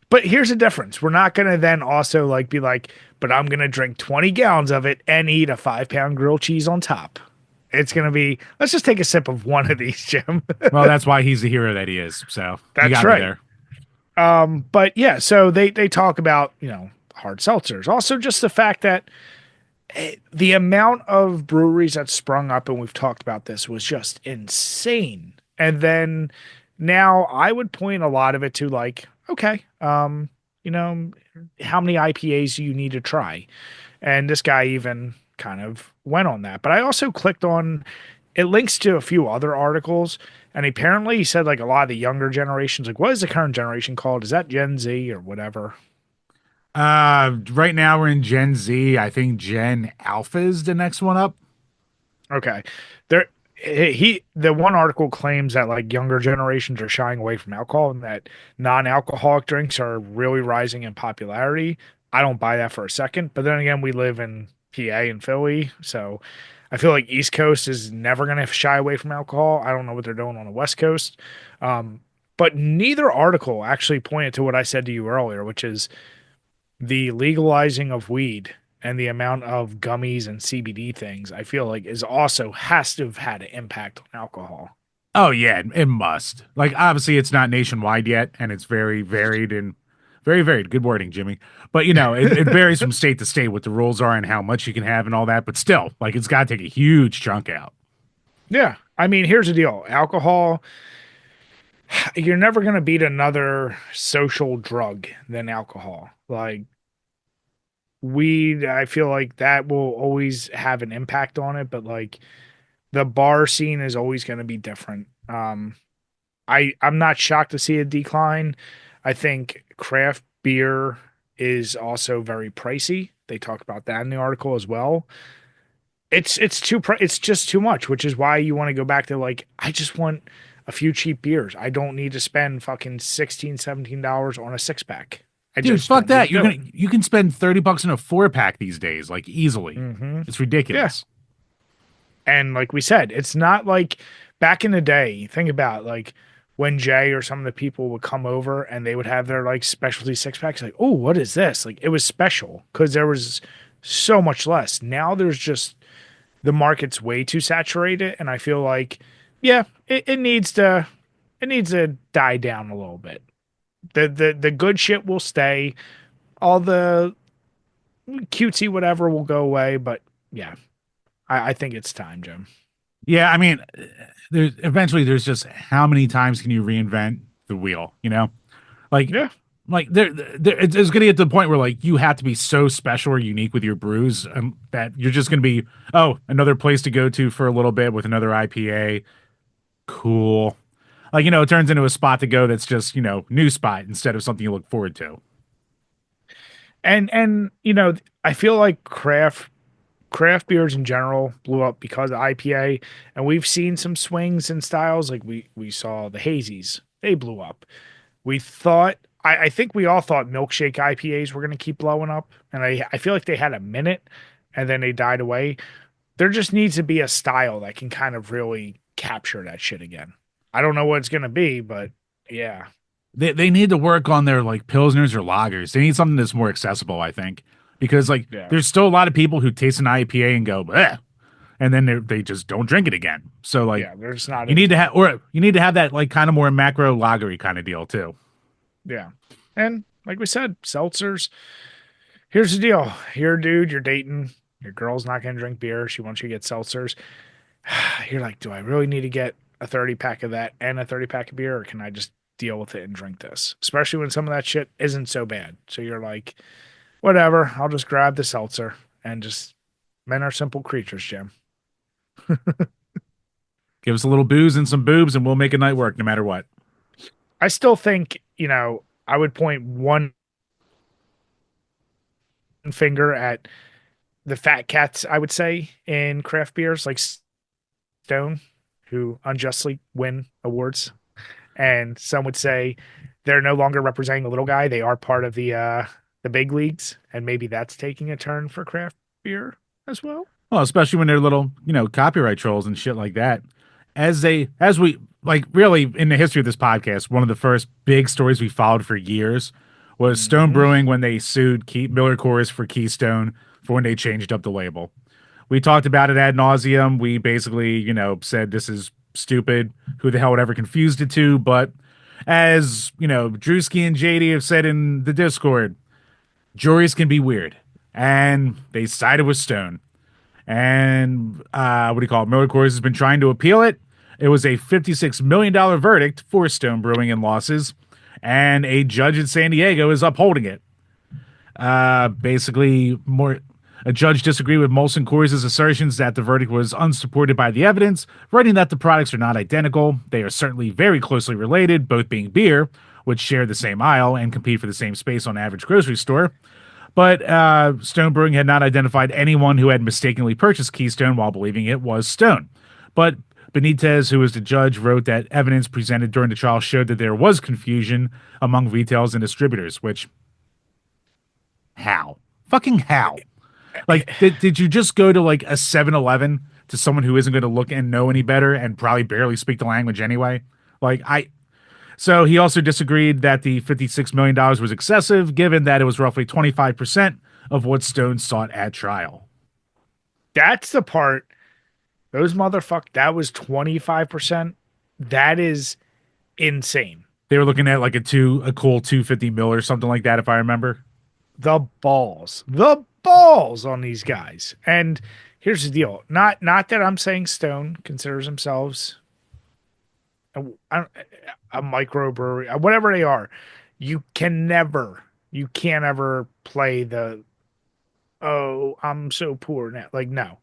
But here's the difference. We're not gonna then also like be like, but I'm gonna drink 20 gallons of it and eat a 5 pound grilled cheese on top. It's gonna be. Let's just take a sip of one of these, Jim. Well, that's why he's the hero that he is. So you That's got me right. there. But yeah, so they talk about hard seltzers. Also, just the fact that the amount of breweries that sprung up, and we've talked about this, was just insane. And then now I would point a lot of it to like, okay, you know, how many IPAs do you need to try? And this guy even kind of went on that. But I also clicked on it links to a few other articles, and apparently he said like a lot of the younger generations, like what is the current generation called? Is that Gen Z or whatever? Right now we're in Gen Z. I think Gen Alpha is the next one up. Okay. There the one article claims that like younger generations are shying away from alcohol and that non-alcoholic drinks are really rising in popularity. I don't buy that for a second, but then again, we live in PA and Philly, so I feel like East Coast is never going to shy away from alcohol. I don't know what they're doing on the West Coast. Um, but neither article actually pointed to what I said to you earlier, which is the legalizing of weed and the amount of gummies and CBD things, I feel like is also has to have had an impact on alcohol. Oh yeah, it must. Like obviously it's not nationwide yet, and it's very varied and very varied. Good wording, Jimmy. But it varies from state to state what the rules are and how much you can have and all that. But still, like it's got to take a huge chunk out. Yeah. I mean, here's the deal. Alcohol, you're never going to beat another social drug than alcohol. Like weed, I feel like that will always have an impact on it, but like the bar scene is always going to be different. I'm not shocked to see a decline. I think craft beer is also very pricey. They talk about that in the article as well. It's just too much, which is why you want to go back to like I just want a few cheap beers. I don't need to spend fucking 16, $17 on a six pack. I Dude, just fuck don't need that. to do it. You can spend 30 bucks in a 4 pack these days, like easily. Hmm. It's Yeah. ridiculous. And like we said, it's not like back in the day. Think about like when Jay or some of the people would come over and they would have their like specialty six packs. Like, oh, what is this? Like, it was special because there was so much less. Now there's just the market's way too saturated, and I feel like, yeah, it needs to die down a little bit. The good shit will stay. All the cutesy whatever will go away, but yeah, I think it's time, Jim. Yeah, I mean, there's just how many times can you reinvent the wheel? Like Yeah. it's going to get to the point where like you have to be so special or unique with your brews that you're just going to be another place to go to for a little bit with another IPA. Cool. Like it turns into a spot to go that's just new spot instead of something you look forward to. And I feel like craft beers in general blew up because of IPA, and we've seen some swings in styles. Like we saw the hazies, they blew up. We thought I think we all thought milkshake IPAs were going to keep blowing up, and I feel like they had a minute and then they died away. There just needs to be a style that can kind of really capture that shit again. I don't know what it's going to be, but yeah, They need to work on their like pilsners or lagers. They need something that's more accessible, I think, because like yeah, there's still a lot of people who taste an IPA and go, bleh, and then they just don't drink it again. So like yeah. They're just not you need into to it. have or you need to have that like kind of more macro lagery kind of deal too. Yeah, and like we said, seltzers. Here's the deal. You're a dude, you're dating. Your girl's not going to drink beer. She wants you to get seltzers. You're like, do I really need to get a 30 pack of that and a 30 pack of beer, or can I just deal with it and drink this? Especially when some of that shit isn't so bad. So you're like, whatever, I'll just grab the seltzer and just men are simple creatures, Jim. Give us a little booze and some boobs, and we'll make a night work no matter what. I still think, I would point one finger at the fat cats, I would say, in craft beers like Stone, who unjustly win awards. And some would say they're no longer representing the little guy. They are part of the big leagues, and maybe that's taking a turn for craft beer as well. Well, especially when they're little, copyright trolls and shit like that. As we like really in the history of this podcast, one of the first big stories we followed for years was Stone Hmm. Brewing when they sued Miller Coors for Keystone for when they changed up the label. We talked about it ad nauseum. We basically, said this is stupid. Who the hell would ever confused it to? But as Drewski and JD have said in the Discord, juries can be weird, and they sided with Stone. And what do you call it? Miller Coors has been trying to appeal it. It was a $56 million verdict for Stone Brewing and losses, and a judge in San Diego is upholding it. Basically, a judge disagreed with Molson Coors' assertions that the verdict was unsupported by the evidence, writing that the products are not identical. They are certainly very closely related, both being beer, which share the same aisle and compete for the same space on average grocery store. But Stone Brewing had not identified anyone who had mistakenly purchased Keystone while believing it was Stone. But Benitez, who was the judge, wrote that evidence presented during the trial showed that there was confusion among retailers and distributors, which, how? Fucking how? Like, did you just go to like a 7-Eleven to someone who isn't going to look and know any better and probably barely speak the language anyway? Like, so he also disagreed that the $56 million was excessive, given that it was roughly 25% of what Stone sought at trial. That's the part. Those that was 25%. That is insane. They were looking at like a cool 250 mil or something like that, if I remember. The balls on these guys. And here's the deal. Not that I'm saying Stone considers themselves a microbrewery, whatever they are. You can't ever play the, oh, I'm so poor now. Like, no,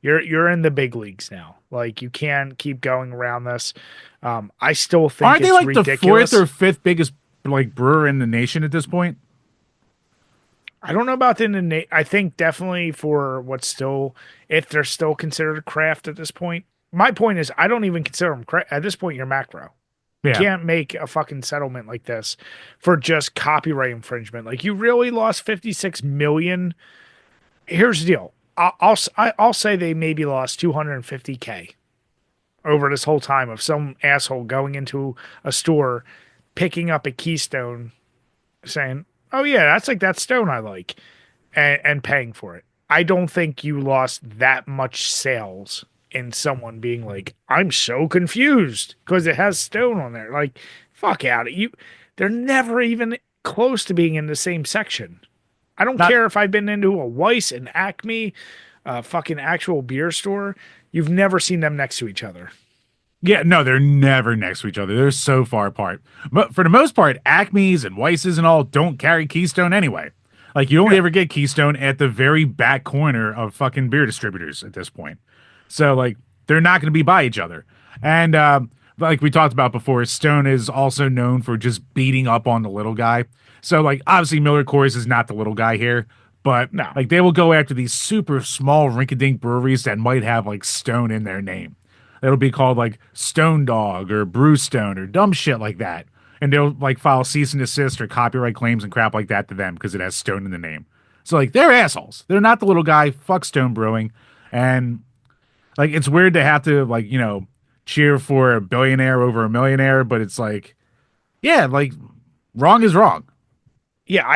you're in the big leagues now. Like, you can't keep going around this. I still think Aren't they it's like the fourth ridiculous. or fifth biggest like brewer in the nation at this point? I don't know about I think definitely for what's still, if they're still considered a craft at this point. My point is, I don't even consider them craft. At this point, you're macro. You Yeah. can't make a fucking settlement like this for just copyright infringement. Like, you really lost 56 million. Here's the deal. I'll say they maybe lost 250K over this whole time of some asshole going into a store, picking up a Keystone, saying, "Oh yeah, that's like that Stone I like," and paying for it. I don't think you lost that much sales in someone being like, "I'm so confused because it has Stone on there." Like, fuck out of you. They're never even close to being in the same section. I don't Not care if I've been into a Weiss and Acme. fucking actual beer store, you've never seen them next to each other. Yeah, no, they're never next to each other. They're so far apart. But for the most part, Acme's and Weiss's and all don't carry Keystone anyway. Like you only Yeah. ever get Keystone at the very back corner of fucking beer distributors at this point. So like they're not going to be by each other. And like we talked about before, Stone is also known for just beating up on the little guy. So like obviously Miller Coors is not the little guy here, but No. like they will go after these super small rink-a-dink breweries that might have like Stone in their name. It'll be called like Stone Dog or Brew Stone or dumb shit like that. And they'll like file cease and desist or copyright claims and crap like that to them because it has Stone in the name. So like they're assholes. They're not the little guy. Fuck Stone Brewing. And like it's weird to have to like, cheer for a billionaire over a millionaire, but it's like, yeah, like wrong is wrong. Yeah,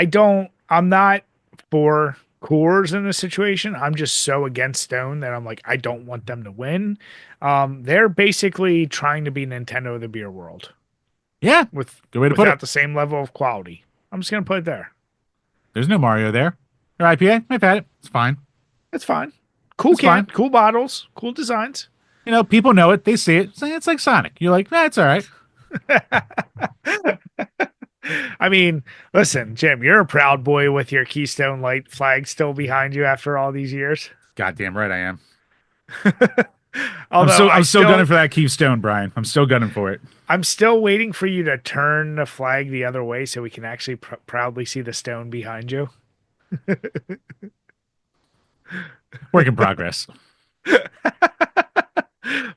I'm not for Coors in this situation. I'm just so against Stone that I'm like, I don't want them to win. They're basically trying to be Nintendo of the beer world Yeah. with Good way to put without it. the same level of quality. I'm just gonna put it there. There's no Mario there. Or IPA. I've had it. It's fine. It's fine. Cool It's can, fine. cool bottles, cool designs. People know it. They see it. It's like Sonic. You're like, it's all right. I mean, listen, Jim, you're a proud boy with your Keystone Light flag still behind you after all these years. Goddamn right I am. I'm Although so I'm still gunning for that Keystone, Brian. I'm still gunning for it. I'm still waiting for you to turn the flag the other way so we can actually proudly see the stone behind you. Work in progress.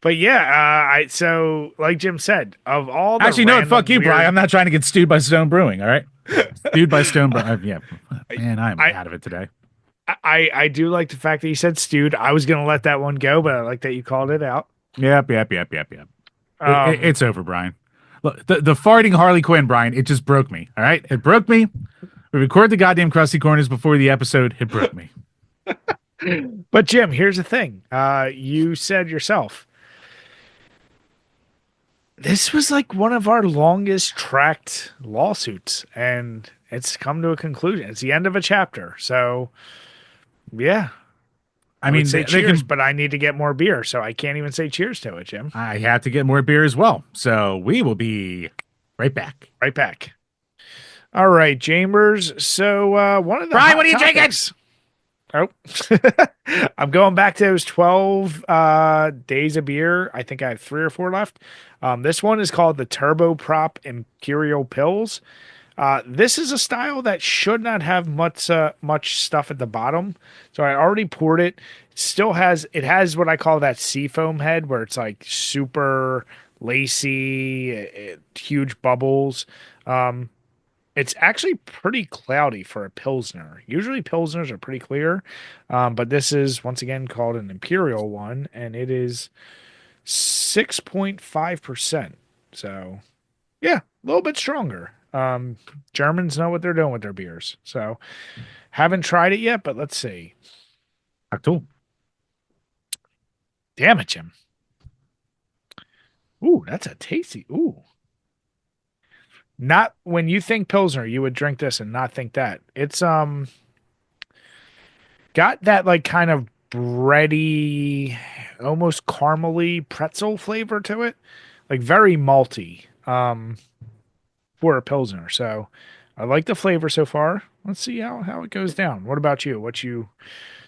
But yeah, I so like Jim said, of all the Actually, no, fuck random you, Brian. weird, I'm not trying to get stewed by Stone Brewing. All right, stewed by Stone Brewing. Yeah, man, I'm I, out of it today. I do like the fact that you said stewed. I was gonna let that one go, but I like that you called it out. Yep. Um, It's over, Brian. Look, the farting Harley Quinn, Brian. It just broke me. All right, it broke me. We recorded the goddamn Krusty Corners before the episode. It broke me. but Jim, here's the thing. You said yourself, this was like one of our longest tracked lawsuits, and it's come to a conclusion. It's the end of a chapter. So, yeah, I I would mean, say they cheers, can. but I need to get more beer, so I can't even say cheers to it, Jim. I have to get more beer as well. So we will be right back. Right back. All right, Chambers. So, one of the Brian, hot what are you drinking? topics. Oh, I'm going back to those 12 days of beer. I think I have 3 or 4 left. This one is called the Turbo Prop Imperial Pills. This is a style that should not have much stuff at the bottom. So I already poured it. It has what I call that seafoam head where it's like super lacy, huge bubbles. It's actually pretty cloudy for a Pilsner. Usually Pilsners are pretty clear, but this is once again called an Imperial one, and it is 6.5%. So, yeah, a little bit stronger. Germans know what they're doing with their beers. So, haven't tried it yet, but let's see. Cool. Damn it, Jim. Ooh, that's a tasty. Ooh. Not when you think Pilsner, you would drink this and not think that. It's got that like kind of bready, almost caramely pretzel flavor to it. Like very malty for a Pilsner. So I like the flavor so far. Let's see how it goes down. What about you? What you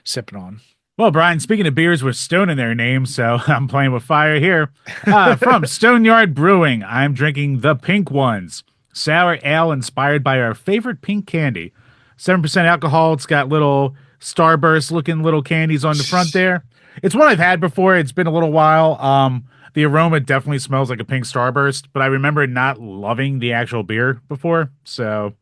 sipping on? Well, Brian, speaking of beers with Stone in their name, so I'm playing with fire here. From Stoneyard Brewing, I'm drinking the Pink Ones, sour ale inspired by our favorite pink candy. 7% alcohol. It's got little starburst looking little candies on the front there. It's one I've had before. It's been a little while. The aroma definitely smells like a pink starburst, but I remember not loving the actual beer before. So,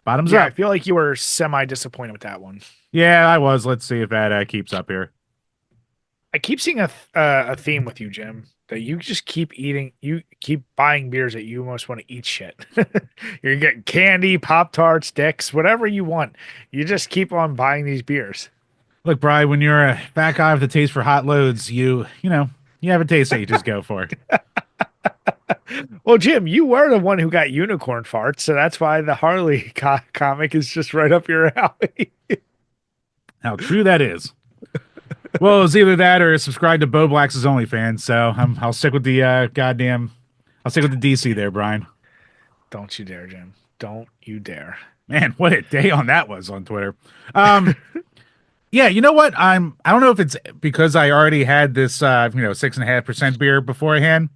bottoms Yeah, I up. feel like you were semi disappointed with that one. Yeah, I was. Let's see if that keeps up here. I keep seeing a theme with you, Jim, that you just keep eating, you keep buying beers that you almost want to eat shit. You're getting candy, Pop Tarts, Dicks, whatever you want. You just keep on buying these beers. Look, Bri, when you're a fat guy with a taste for hot loads, you have a taste that you just go for. Well, Jim, you were the one who got unicorn farts, so that's why the Harley comic is just right up your alley. How true that is. Well, it was either that or subscribe to Bo Black's OnlyFans. So I'll stick with the goddamn. I'll stick with the DC there, Brian. Don't you dare, Jim. Don't you dare. Man, what a day on that was on Twitter. Um, yeah, you know what? I don't know if it's because I already had this 6.5% beer beforehand.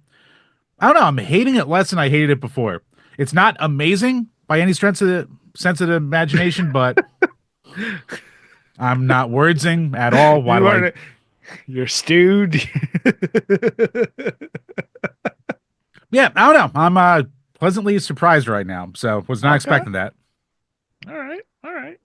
I don't know. I'm hating it less than I hated it before. It's not amazing by any sense of the imagination, but I'm not wordsing at all. Why You do I? are you're stewed. Yeah, I don't know. I'm pleasantly surprised right now. So was not Okay. expecting that. All right. All right.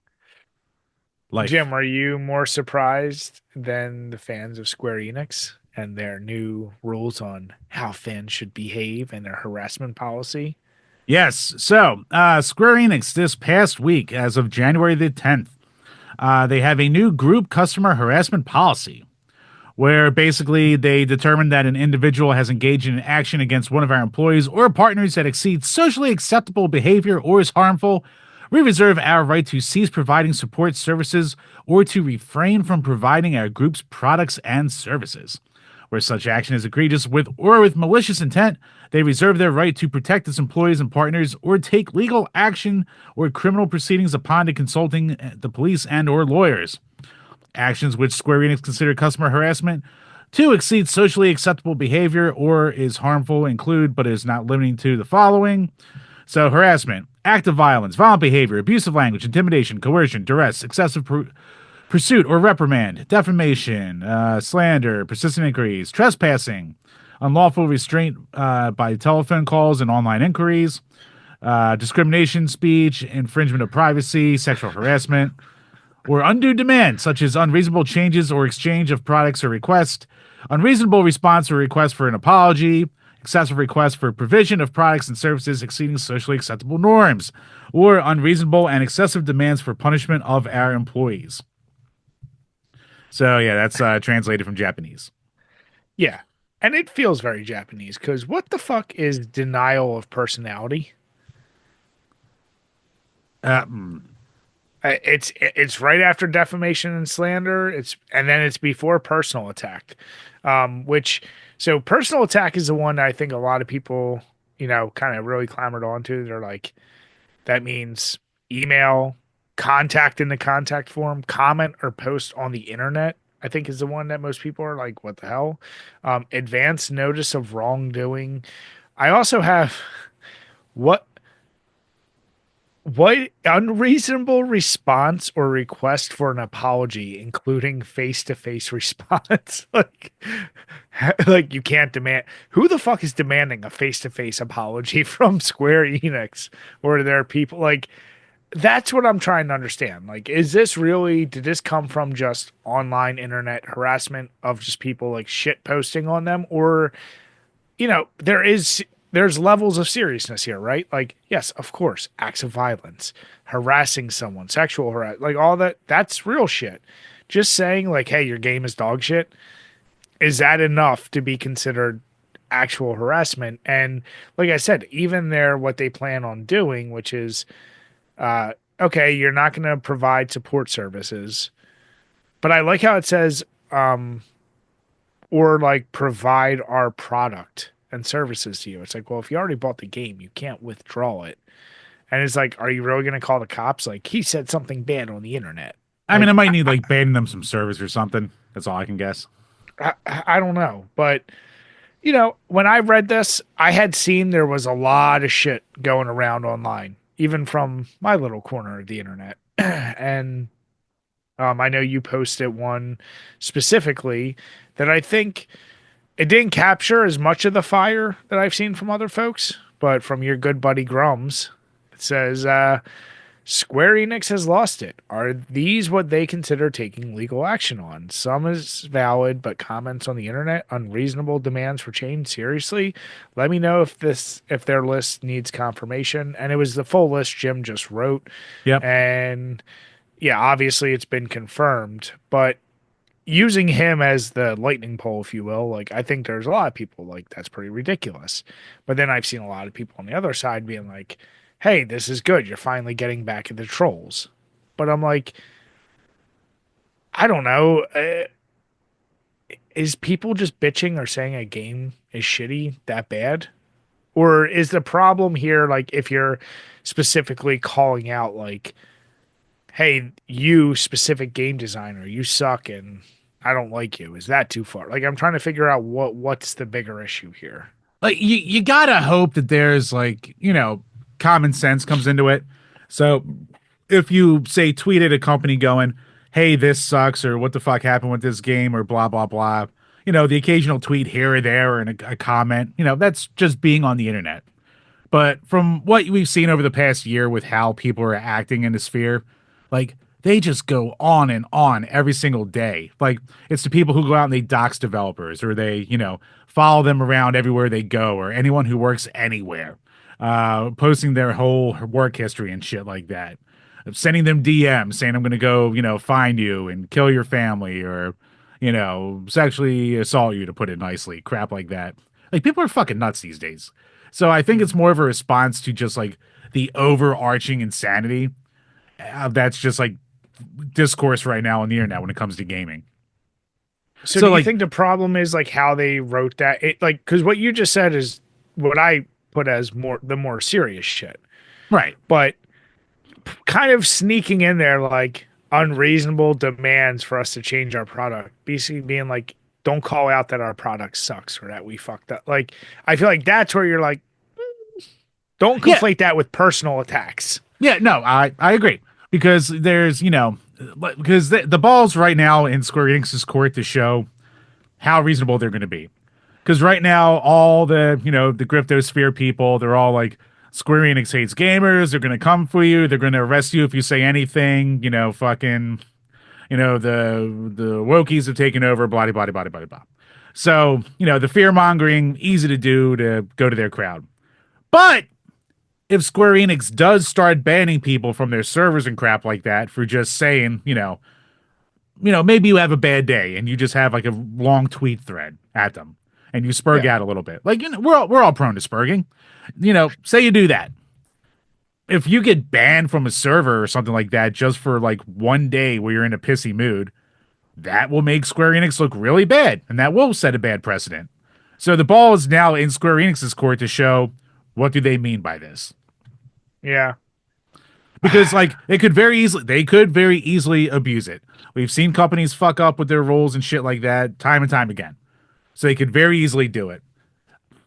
Life. Jim, are you more surprised than the fans of Square Enix and their new rules on how fans should behave and their harassment policy? Yes. So Square Enix this past week, as of January the 10th, they have a new group customer harassment policy where basically they determined that an individual has engaged in an action against one of our employees or partners that exceeds socially acceptable behavior or is harmful. We reserve our right to cease providing support services or to refrain from providing our group's products and services. Where such action is egregious with or with malicious intent, they reserve their right to protect its employees and partners or take legal action or criminal proceedings upon consulting the police and or lawyers. Actions which Square Enix consider customer harassment to exceed socially acceptable behavior or is harmful include, but is not limiting to, the following. So, harassment, act of violence, violent behavior, abusive language, intimidation, coercion, duress, excessive pursuit or reprimand, defamation, slander, persistent inquiries, trespassing, unlawful restraint by telephone calls and online inquiries, discrimination, speech, infringement of privacy, sexual harassment, or undue demand, such as unreasonable changes or exchange of products or request, unreasonable response or request for an apology, excessive request for provision of products and services exceeding socially acceptable norms, or unreasonable and excessive demands for punishment of our employees. So, yeah, that's translated from Japanese. Yeah. And it feels very Japanese because what the fuck is denial of personality? Uh, mm, It's right after defamation and slander. And then it's before personal attack, which so personal attack is the one that I think a lot of people kind of really clamored onto. They're like that means email, contact in the contact form, comment or post on the internet. I think is the one that most people are like, what the hell? Advance notice of wrongdoing. I also have what what unreasonable response or request for an apology, including face-to-face response? like you can't demand. Who the fuck is demanding a face-to-face apology from Square Enix? Or are there people like that's what I'm trying to understand. Like, is this really, did this come from just online internet harassment of just people like shit posting on them? Or there's levels of seriousness here, right? Like, yes, of course, acts of violence, harassing someone, sexual harass, like all that, that's real shit. Just saying like, hey, your game is dog shit, is that enough to be considered actual harassment? And like I said, even there, what they plan on doing, which is, okay, you're not going to provide support services, but I like how it says, or like provide our product and services to you. It's like, well, if you already bought the game, you can't withdraw it. And it's like, are you really going to call the cops? Like, he said something bad on the internet. I mean, I Like, might need like banning them some service or something. That's all I can guess. I don't know. But, when I read this, I had seen there was a lot of shit going around online, even from my little corner of the internet. And I know you posted one specifically that I think it didn't capture as much of the fire that I've seen from other folks, but from your good buddy Grums, it says Square Enix has lost it. Are these what they consider taking legal action on? Some is valid, but comments on the internet, unreasonable demands for change. Seriously, let me know if their list needs confirmation. And it was the full list Jim just wrote, Yep. and yeah, obviously it's been confirmed, but using him as the lightning pole, if you will, like I think there's a lot of people like that's pretty ridiculous. But then I've seen a lot of people on the other side being like, "Hey, this is good. You're finally getting back at the trolls." But I'm like, I don't know. is people just bitching or saying a game is shitty that bad? Or is the problem here like if you're specifically calling out like, hey, you specific game designer, you suck and I don't like you. Is that too far? Like I'm trying to figure out what's the bigger issue here. Like you gotta hope that there's like, common sense comes into it. So if you say tweet at a company going, hey, this sucks, or what the fuck happened with this game, or blah blah blah, the occasional tweet here or there and a comment, that's just being on the internet. But from what we've seen over the past year with how people are acting in the sphere, like they just go on and on every single day. Like it's the people who go out and they dox developers or they, follow them around everywhere they go or anyone who works anywhere, posting their whole work history and shit like that. Sending them DMs saying, I'm going to go, find you and kill your family or, sexually assault you, to put it nicely. Crap like that. Like people are fucking nuts these days. So I think it's more of a response to just like the overarching insanity that's just like discourse right now on the internet when it comes to gaming. So So do you like, think the problem is like how they wrote that? It like because what you just said is what I put as more serious shit. right. But kind of sneaking in there like unreasonable demands for us to change our product. Basically being like, don't call out that our product sucks or that we fucked up. Like I feel like that's where you're like, don't Yeah. conflate that with personal attacks. Yeah. No, I agree because there's, because the ball's right now in Square Enix's court to show how reasonable they're going to be. Because right now, all the, the Cryptosphere people, they're all like, Square Enix hates gamers. They're going to come for you. They're going to arrest you if you say anything, fucking, the wokies have taken over, blah, blah, blah, blah, blah, blah. So, the fear mongering, easy to do to go to their crowd. But if Square Enix does start banning people from their servers and crap like that for just saying, maybe you have a bad day and you just have like a long tweet thread at them and you spurg Yeah. out a little bit. Like, we're all prone to spurging. Say you do that. If you get banned from a server or something like that just for like one day where you're in a pissy mood, that will make Square Enix look really bad and that will set a bad precedent. So the ball is now in Square Enix's court to show what do they mean by this. Yeah. Because like they could very easily abuse it. We've seen companies fuck up with their rules and shit like that time and time again. So they could very easily do it.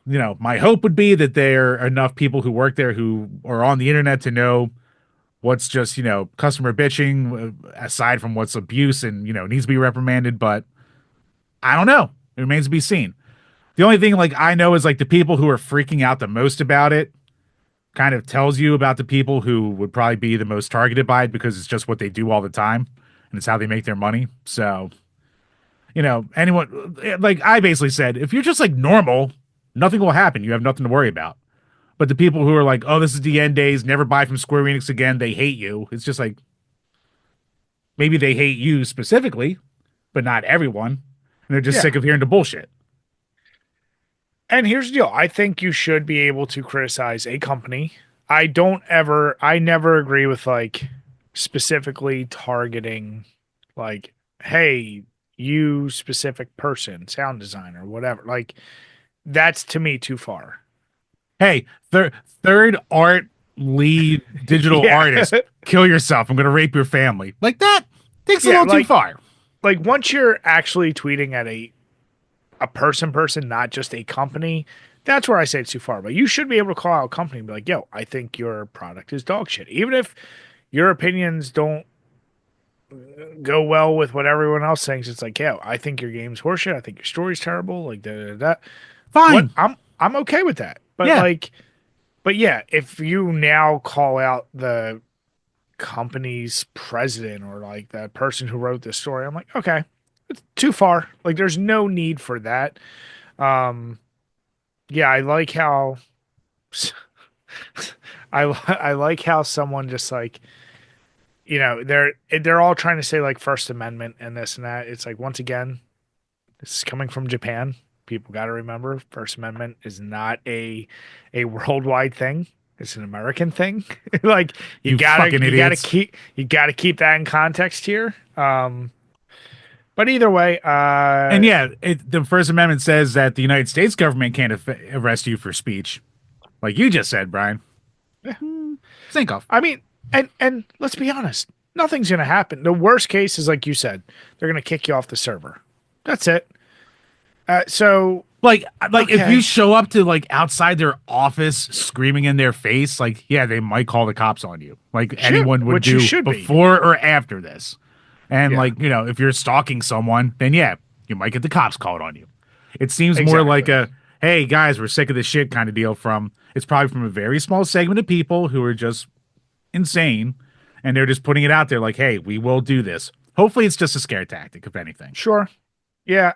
My hope would be that there are enough people who work there who are on the internet to know what's just, customer bitching aside from what's abuse and, needs to be reprimanded. But I don't know. It remains to be seen. The only thing like I know is like the people who are freaking out the most about it kind of tells you about the people who would probably be the most targeted by it because it's just what they do all the time and it's how they make their money. So, anyone like I basically said, if you're just like normal, nothing will happen. You have nothing to worry about. But the people who are like, oh, this is the end days, never buy from Square Enix again, they hate you. It's just like maybe they hate you specifically, but not everyone. And they're just Yeah. sick of hearing the bullshit. And here's the deal. I think you should be able to criticize a company. I never agree with like specifically targeting like, hey, you specific person, sound designer, whatever. Like that's to me too far. Hey, third art lead digital Yeah. artist, kill yourself. I'm gonna rape your family. Like that takes a Yeah, little too far. like once you're actually tweeting at a person, not just a company, that's where I say it's too far. But you should be able to call out a company and be like, yo, I think your product is dog shit. Even if your opinions don't go well with what everyone else thinks, it's like, yeah, I think your game's horseshit. I think your story's terrible. Like that. What Fine. I'm okay with that. But Yeah. like, but yeah, if you now call out the company's president or like the person who wrote this story, I'm like, okay, it's too far. Like, there's no need for that. Um, yeah, I like how I like how someone just like they're all trying to say like First Amendment and this and that. It's like once again, this is coming from Japan. People got to remember First Amendment is not a worldwide thing. It's an American thing. Like You fucking idiots. you gotta keep that in context here. But either way, And yeah, the First Amendment says that the United States government can't arrest you for speech, like you just said, Brian. yeah, Think of. I mean, and let's be honest, nothing's gonna happen. The worst case is like you said, they're gonna kick you off the server. That's it. So Like if you okay, show up to like outside their office screaming in their face, like yeah, they might call the cops on you, like should anyone would which you do should be. before or after this. And Yeah, like, if you're stalking someone, then yeah, you might get the cops called on you. It seems more like exactly. a hey guys, we're sick of this shit kind of deal from it's probably from a very small segment of people who are just insane and they're just putting it out there like, hey, we will do this. Hopefully it's just a scare tactic, if anything. Sure. Yeah.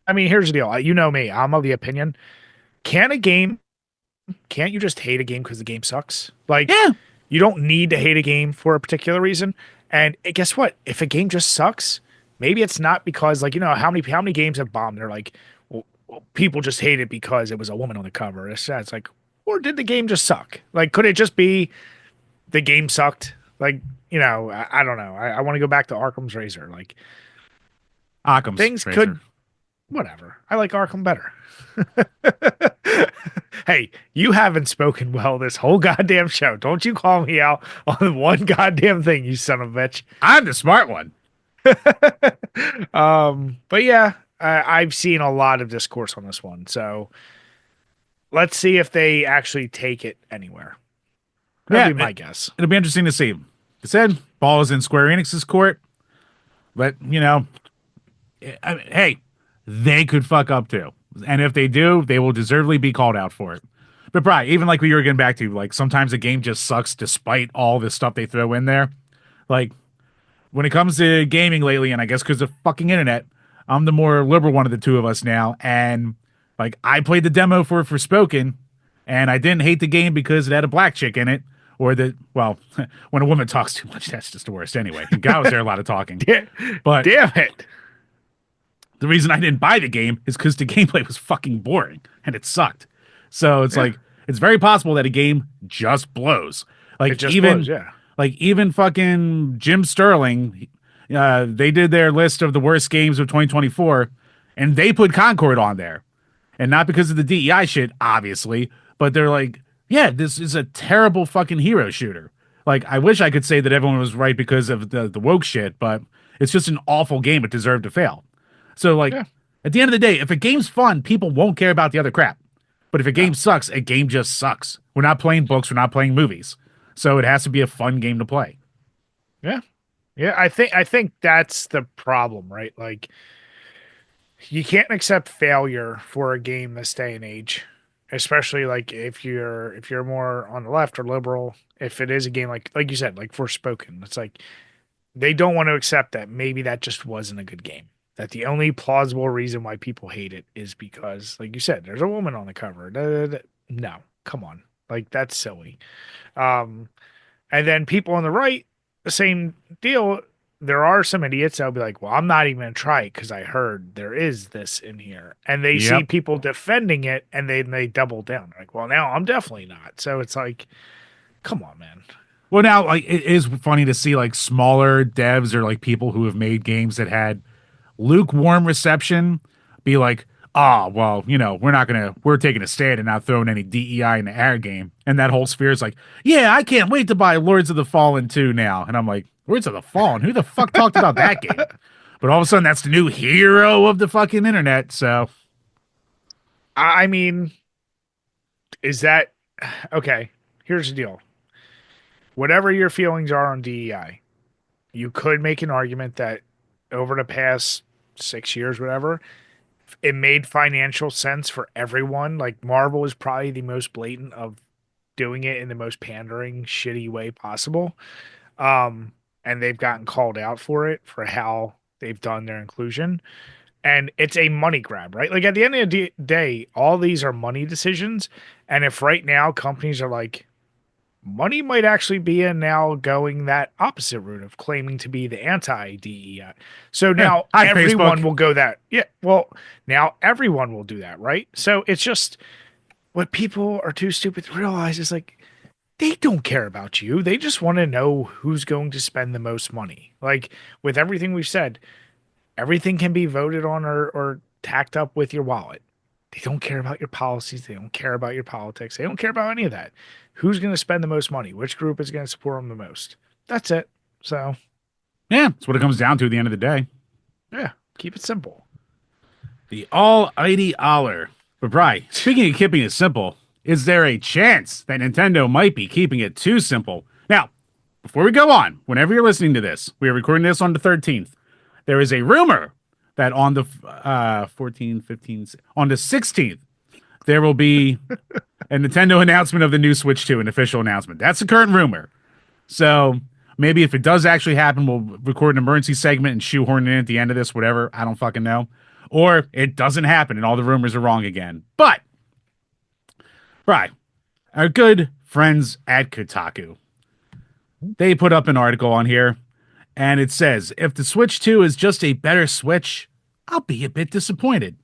I mean, here's the deal. You know me. I'm of the opinion. Can a game can't you just hate a game because the game sucks? Like, Yeah. you don't need to hate a game for a particular reason. And guess what? If a game just sucks, maybe it's not because like how many games have bombed. They're like, well, people just hate it because it was a woman on the cover. It's like, or did the game just suck? Like, could it just be the game sucked? Like, I don't know. I want to go back to Arkham's Razor. Like, Occam's things razor. could whatever. I like Arkham better. Hey, you haven't spoken well this whole goddamn show. Don't you call me out on one goddamn thing, you son of a bitch. I'm the smart one. But yeah, I've seen a lot of discourse on this one. So let's see if they actually take it anywhere. That'd Yeah, be my guess. it'll be interesting to see. Like I said, ball is in Square Enix's court, but hey, they could fuck up too. And if they do, they will deservedly be called out for it. But Brian, even like what you were getting back to, like sometimes a game just sucks despite all the stuff they throw in there. Like when it comes to gaming lately, and I guess because of fucking internet, I'm the more liberal one of the two of us now. And like I played the demo for Forspoken, and I didn't hate the game because it had a black chick in it. Or that, well, when a woman talks too much, that's just the worst anyway. And God was there a lot of talking. Damn, But damn it. the reason I didn't buy the game is because the gameplay was fucking boring and it sucked. So it's Yeah, like it's very possible that a game just blows. it Like just blows. even Yeah. like even fucking Jim Sterling, they did their list of the worst games of 2024, and they put Concord on there, and not because of the DEI shit, obviously, but they're like, yeah, this is a terrible fucking hero shooter. Like I wish I could say that everyone was right because of the woke shit, but it's just an awful game. It deserved to fail. So like Yeah. at the end of the day, if a game's fun, people won't care about the other crap. But if a game No. sucks, a game just sucks. We're not playing books, we're not playing movies. So it has to be a fun game to play. Yeah. Yeah. I think that's the problem, right? Like, you can't accept failure for a game this day and age, especially like if you're more on the left or liberal. If it is a game like you said, like Forspoken, it's like they don't want to accept that maybe that just wasn't a good game. That the only plausible reason why people hate it is because, like you said, there's a woman on the cover. Da, da, da. No, come on, like that's silly. Um, and then people on the right, the same deal. There are some idiots that'll be like, well, I'm not even going to try it because I heard there is this in here. And they see Yep. people defending it and they double down. They're like, well, now I'm definitely not. So it's like, come on, man. Well, now like it is funny to see like smaller devs or like people who have made games that had lukewarm reception be like, oh, well, we're taking a stand and not throwing any DEI into our game. And that whole sphere is like, yeah, I can't wait to buy Lords of the Fallen 2 now. And I'm like, Lords of the Fallen? Who the fuck talked about that game? But all of a sudden, that's the new hero of the fucking internet. So, I mean, is that okay? Here's the deal. Whatever your feelings are on DEI, you could make an argument that over the past 6 years, whatever, it made financial sense for everyone. Like Marvel is probably the most blatant of doing it in the most pandering, shitty way possible. And they've gotten called out for it for how they've done their inclusion. And it's a money grab, right? Like at the end of the day, all these are money decisions. And if right now companies are like, money might actually be in now going that opposite route of claiming to be the anti DEI. So yeah, now hi, everyone Facebook. will go that. Yeah. Well, now everyone will do that, right? So it's just what people are too stupid to realize is like They don't care about you. They just want to know who's going to spend the most money. Like with everything we've said, everything can be voted on or tacked up with your wallet. They don't care about your policies. They don't care about your politics. They don't care about any of that. Who's going to spend the most money? Which group is going to support them the most? That's it. So, Yeah, that's what it comes down to at the end of the day. yeah, keep it simple. The almighty Aller. But Bri, speaking of keeping it simple, is there a chance that Nintendo might be keeping it too simple? Now, before we go on, whenever you're listening to this, we are recording this on the 13th. There is a rumor that on the 14, 15, on the 16th, there will be a Nintendo announcement of the new Switch 2, an official announcement. That's the current rumor. So maybe if it does actually happen, we'll record an emergency segment and shoehorn it in at the end of this, whatever. I don't fucking know. Or it doesn't happen and all the rumors are wrong again. But, right, our good friends at Kotaku, they put up an article on here and it says, if the Switch 2 is just a better Switch, I'll be a bit disappointed.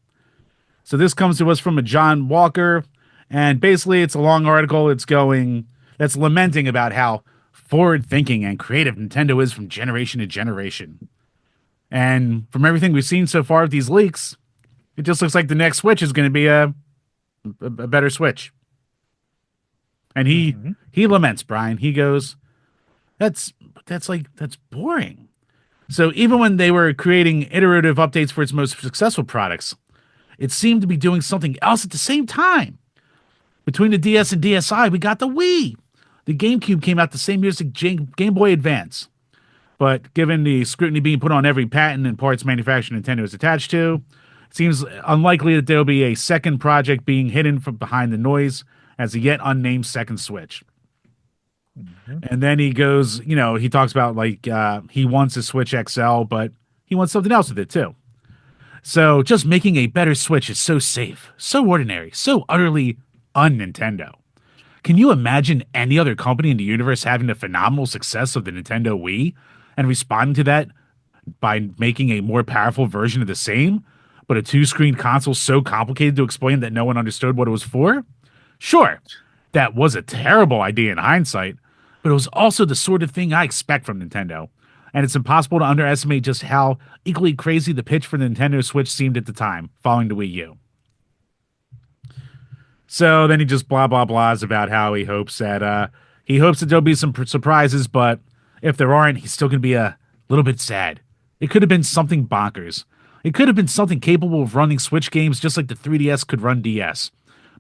So this comes to us from a John Walker, and basically it's a long article. That's lamenting about how forward thinking and creative Nintendo is from generation to generation. And from everything we've seen so far with these leaks, it just looks like the next Switch is going to be a better Switch. And Mm-hmm. he laments, Brian. He goes, that's that's boring. So even when they were creating iterative updates for its most successful products, it seemed to be doing something else at the same time. Between the DS and DSi, we got the Wii. The GameCube came out the same year as the Game Boy Advance. But given the scrutiny being put on every patent and parts manufacturer Nintendo is attached to, it seems unlikely that there will be a second project being hidden from behind the noise as a yet unnamed second Switch. Mm-hmm. And then he goes, he talks about he wants a Switch XL, but he wants something else with it too. So just making a better Switch is so safe, so ordinary, so utterly un-Nintendo. Can you imagine any other company in the universe having the phenomenal success of the Nintendo Wii and responding to that by making a more powerful version of the same, but a two-screen console so complicated to explain that no one understood what it was for? Sure, that was a terrible idea in hindsight, but it was also the sort of thing I expect from Nintendo. And it's impossible to underestimate just how equally crazy the pitch for the Nintendo Switch seemed at the time, following the Wii U. So then he just blah blah blahs about how he hopes that there'll be some surprises, but if there aren't, he's still gonna be a little bit sad. It could have been something bonkers. It could have been something capable of running Switch games just like the 3DS could run DS.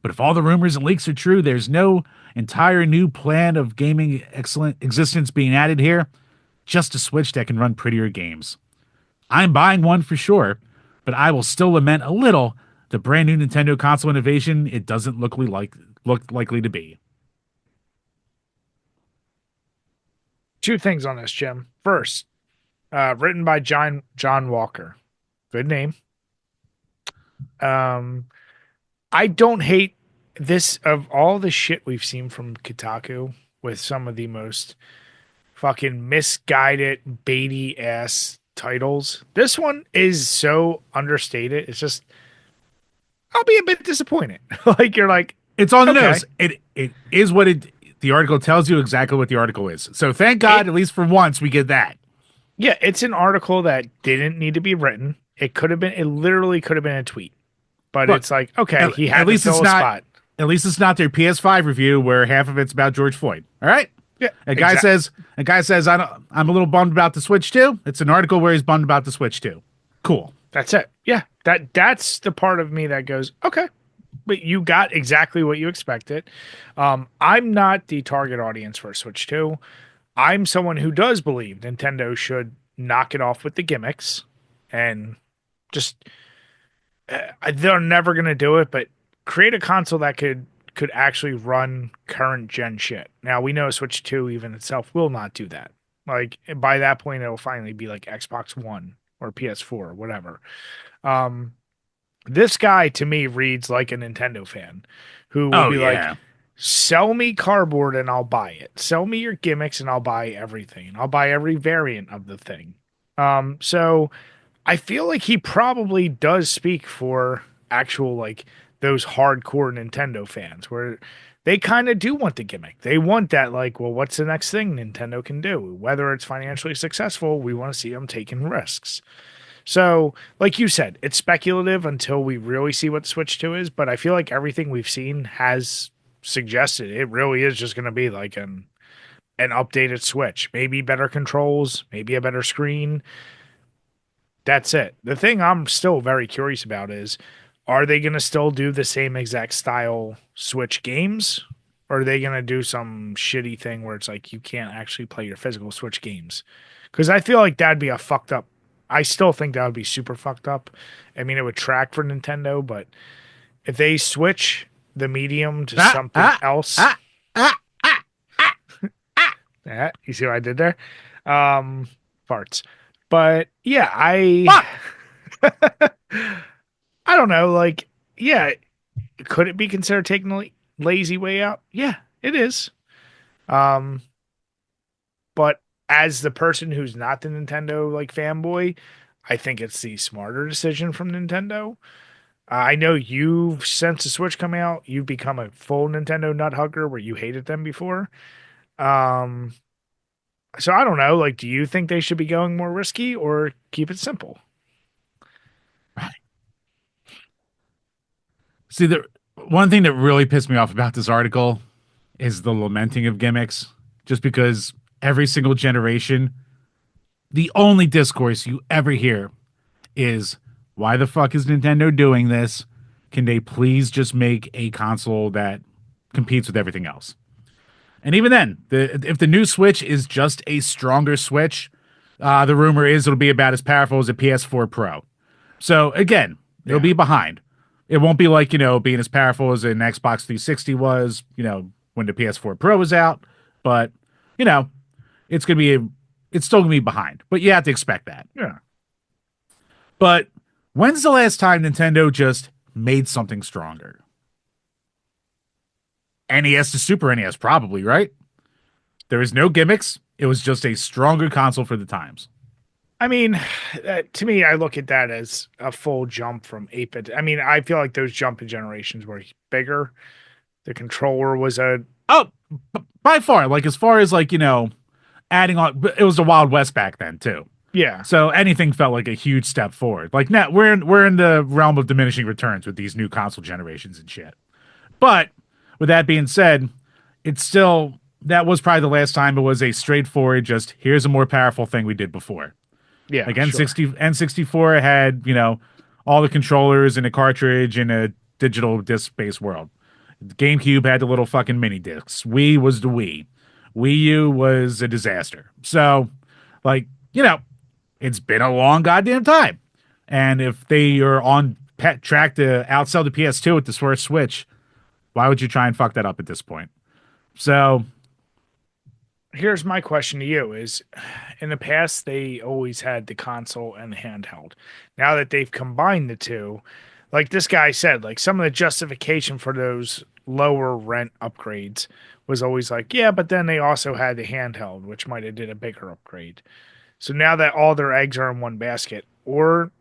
But if all the rumors and leaks are true, there's no entire new plan of gaming excellent existence being added here. Just a Switch that can run prettier games. I'm buying one for sure, but I will still lament a little the brand new Nintendo console innovation it doesn't look likely to be. Two things on this, Jim. First, written by John Walker. Good name. I don't hate this of all the shit we've seen from Kotaku with some of the most fucking misguided, baity ass titles. This one is so understated. It's just I'll be a bit disappointed. Like you're like, It's on the okay. nose. It is what it. The article tells you exactly what the article is. So thank God, It at least for once, we get that. yeah, it's an article that didn't need to be written. It literally could have been a tweet. But Look, it's like, okay, he at had to least it's fill a not. spot. At least it's not their PS5 review where half of it's about George Floyd. All right. Yeah, A guy exactly. says, I'm a little bummed about the Switch too. It's an article where he's bummed about the Switch too. Cool. That's it. Yeah. That's the part of me that goes, okay, but you got exactly what you expected. I'm not the target audience for Switch 2. I'm someone who does believe Nintendo should knock it off with the gimmicks and just they're never going to do it, but create a console that could actually run current gen shit. Now we know Switch 2 even itself will not do that. Like by that point it'll finally be like Xbox One or PS4 or whatever. Um this guy to me reads like a Nintendo fan who will Oh be like, yeah. sell me cardboard and I'll buy it. Sell me your gimmicks and I'll buy everything. I'll buy every variant of the thing. So I feel like he probably does speak for actual like those hardcore Nintendo fans where they kind of do want the gimmick. They want that, like, well, what's the next thing Nintendo can do? Whether it's financially successful, we want to see them taking risks. So, like you said, it's speculative until we really see what Switch 2 is, but I feel like everything we've seen has suggested it really is just going to be like an updated Switch. Maybe better controls, maybe a better screen. That's it. The thing I'm still very curious about is, are they going to still do the same exact style Switch games? Or are they going to do some shitty thing where it's like you can't actually play your physical Switch games? Because I feel like that'd be a fucked up. I still think that would be super fucked up. I mean, it would track for Nintendo, but if they switch the medium to Ah, something ah, else, ah, ah, ah, ah, ah. yeah, you see what I did there? Um, Farts. But yeah, I Fuck. I don't know. Like, yeah, could it be considered taking the lazy way out? Yeah, it is. Um, but as the person who's not the Nintendo like fanboy, I think it's the smarter decision from Nintendo. I know you've since the Switch come out, you've become a full Nintendo nut hugger where you hated them before. Um, so I don't know. Like, do you think they should be going more risky or keep it simple? See, the one thing that really pissed me off about this article is the lamenting of gimmicks. Just because every single generation, the only discourse you ever hear is, why the fuck is Nintendo doing this? Can they please just make a console that competes with everything else? And even then, if the new Switch is just a stronger Switch, the rumor is it'll be about as powerful as a PS4 Pro. So again, it'll Yeah. be behind. It won't be like, being as powerful as an Xbox 360 was, when the PS4 Pro was out. But, you know, it's gonna be it's still gonna be behind. But you have to expect that. Yeah. But when's the last time Nintendo just made something stronger? NES to Super NES, probably, right? There was no gimmicks. It was just a stronger console for the times. I mean, to me, I look at that as a full jump from 8-bit. I mean, I feel like those jumping generations were bigger. The controller was a, Oh, by far, like as far as like, adding on, it was the Wild West back then too. yeah, So anything felt like a huge step forward. Like now we're in the realm of diminishing returns with these new console generations and shit. But with that being said, it's still that was probably the last time it was a straightforward just here's a more powerful thing we did before. yeah, Like sure. N64 had, all the controllers and a cartridge in a digital disc based world. The GameCube had the little fucking mini discs. Wii was the Wii. Wii U was a disaster. So, like, it's been a long goddamn time. And if they are on pet track to outsell the PS2 with this first Switch, why would you try and fuck that up at this point? So, Here's my question to you is in the past they always had the console and the handheld. Now that they've combined the two, like this guy said, like some of the justification for those lower rent upgrades was always like, yeah, but then they also had the handheld, which might have did a bigger upgrade. So now that all their eggs are in one basket, or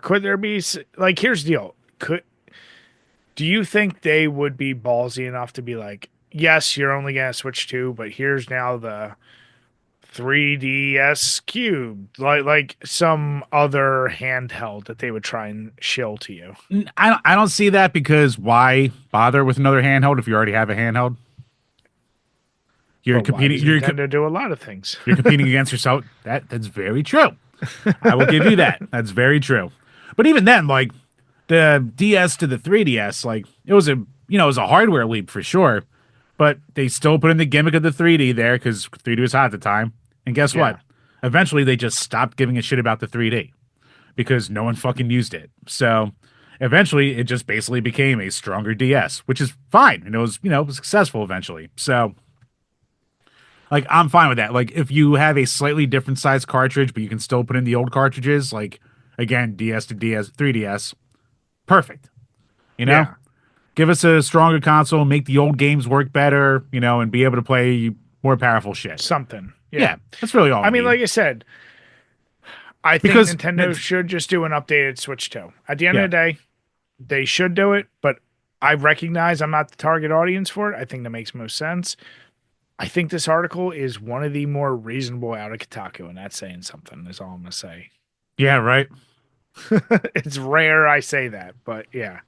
could there be like here's the deal. Could do you think they would be ballsy enough to be like, yes, you're only gonna switch to, but here's now the 3DS Cube, like some other handheld that they would try and shill to you. I don't see that because why bother with another handheld if you already have a handheld? You're But why competing. does Nintendo do a lot of things? You're competing against yourself. That's very true. I will give you that. That's very true. But even then, like the DS to the 3DS, like it was a hardware leap for sure. But they still put in the gimmick of the 3D there because 3D was hot at the time. And guess what? Yeah, Eventually, they just stopped giving a shit about the 3D because no one fucking used it. So eventually, it just basically became a stronger DS, which is fine, and it was successful eventually. So like I'm fine with that. Like if you have a slightly different size cartridge, but you can still put in the old cartridges, like again, DS to DS, 3DS, perfect. You know, yeah, give us a stronger console, make the old games work better, and be able to play more powerful shit. something. Yeah, Yeah, that's really all I we mean, need. like I said, I think Because Nintendo should just do an updated Switch 2. At the end of yeah, the day, they should do it, but I recognize I'm not the target audience for it. I think that makes most sense. I think this article is one of the more reasonable out of Kotaku, and that's saying something, is all I'm going to say. Yeah, right. It's rare I say that, but yeah.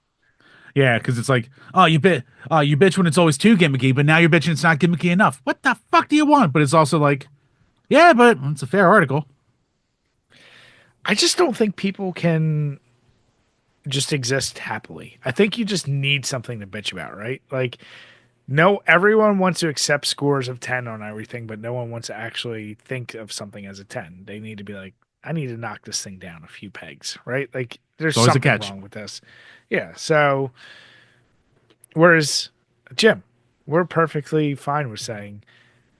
Yeah, because it's like, you bitch when it's always too gimmicky, but now you're bitching it's not gimmicky enough. What the fuck do you want? But it's also like, yeah, but it's a fair article. I just don't think people can just exist happily. I think you just need something to bitch about, right? Like, no, everyone wants to accept scores of 10 on everything, but no one wants to actually think of something as a 10. They need to be like, I need to knock this thing down a few pegs, right? Like, there's It's always a something catch. wrong with this. Yeah. So, whereas, Jim, we're perfectly fine with saying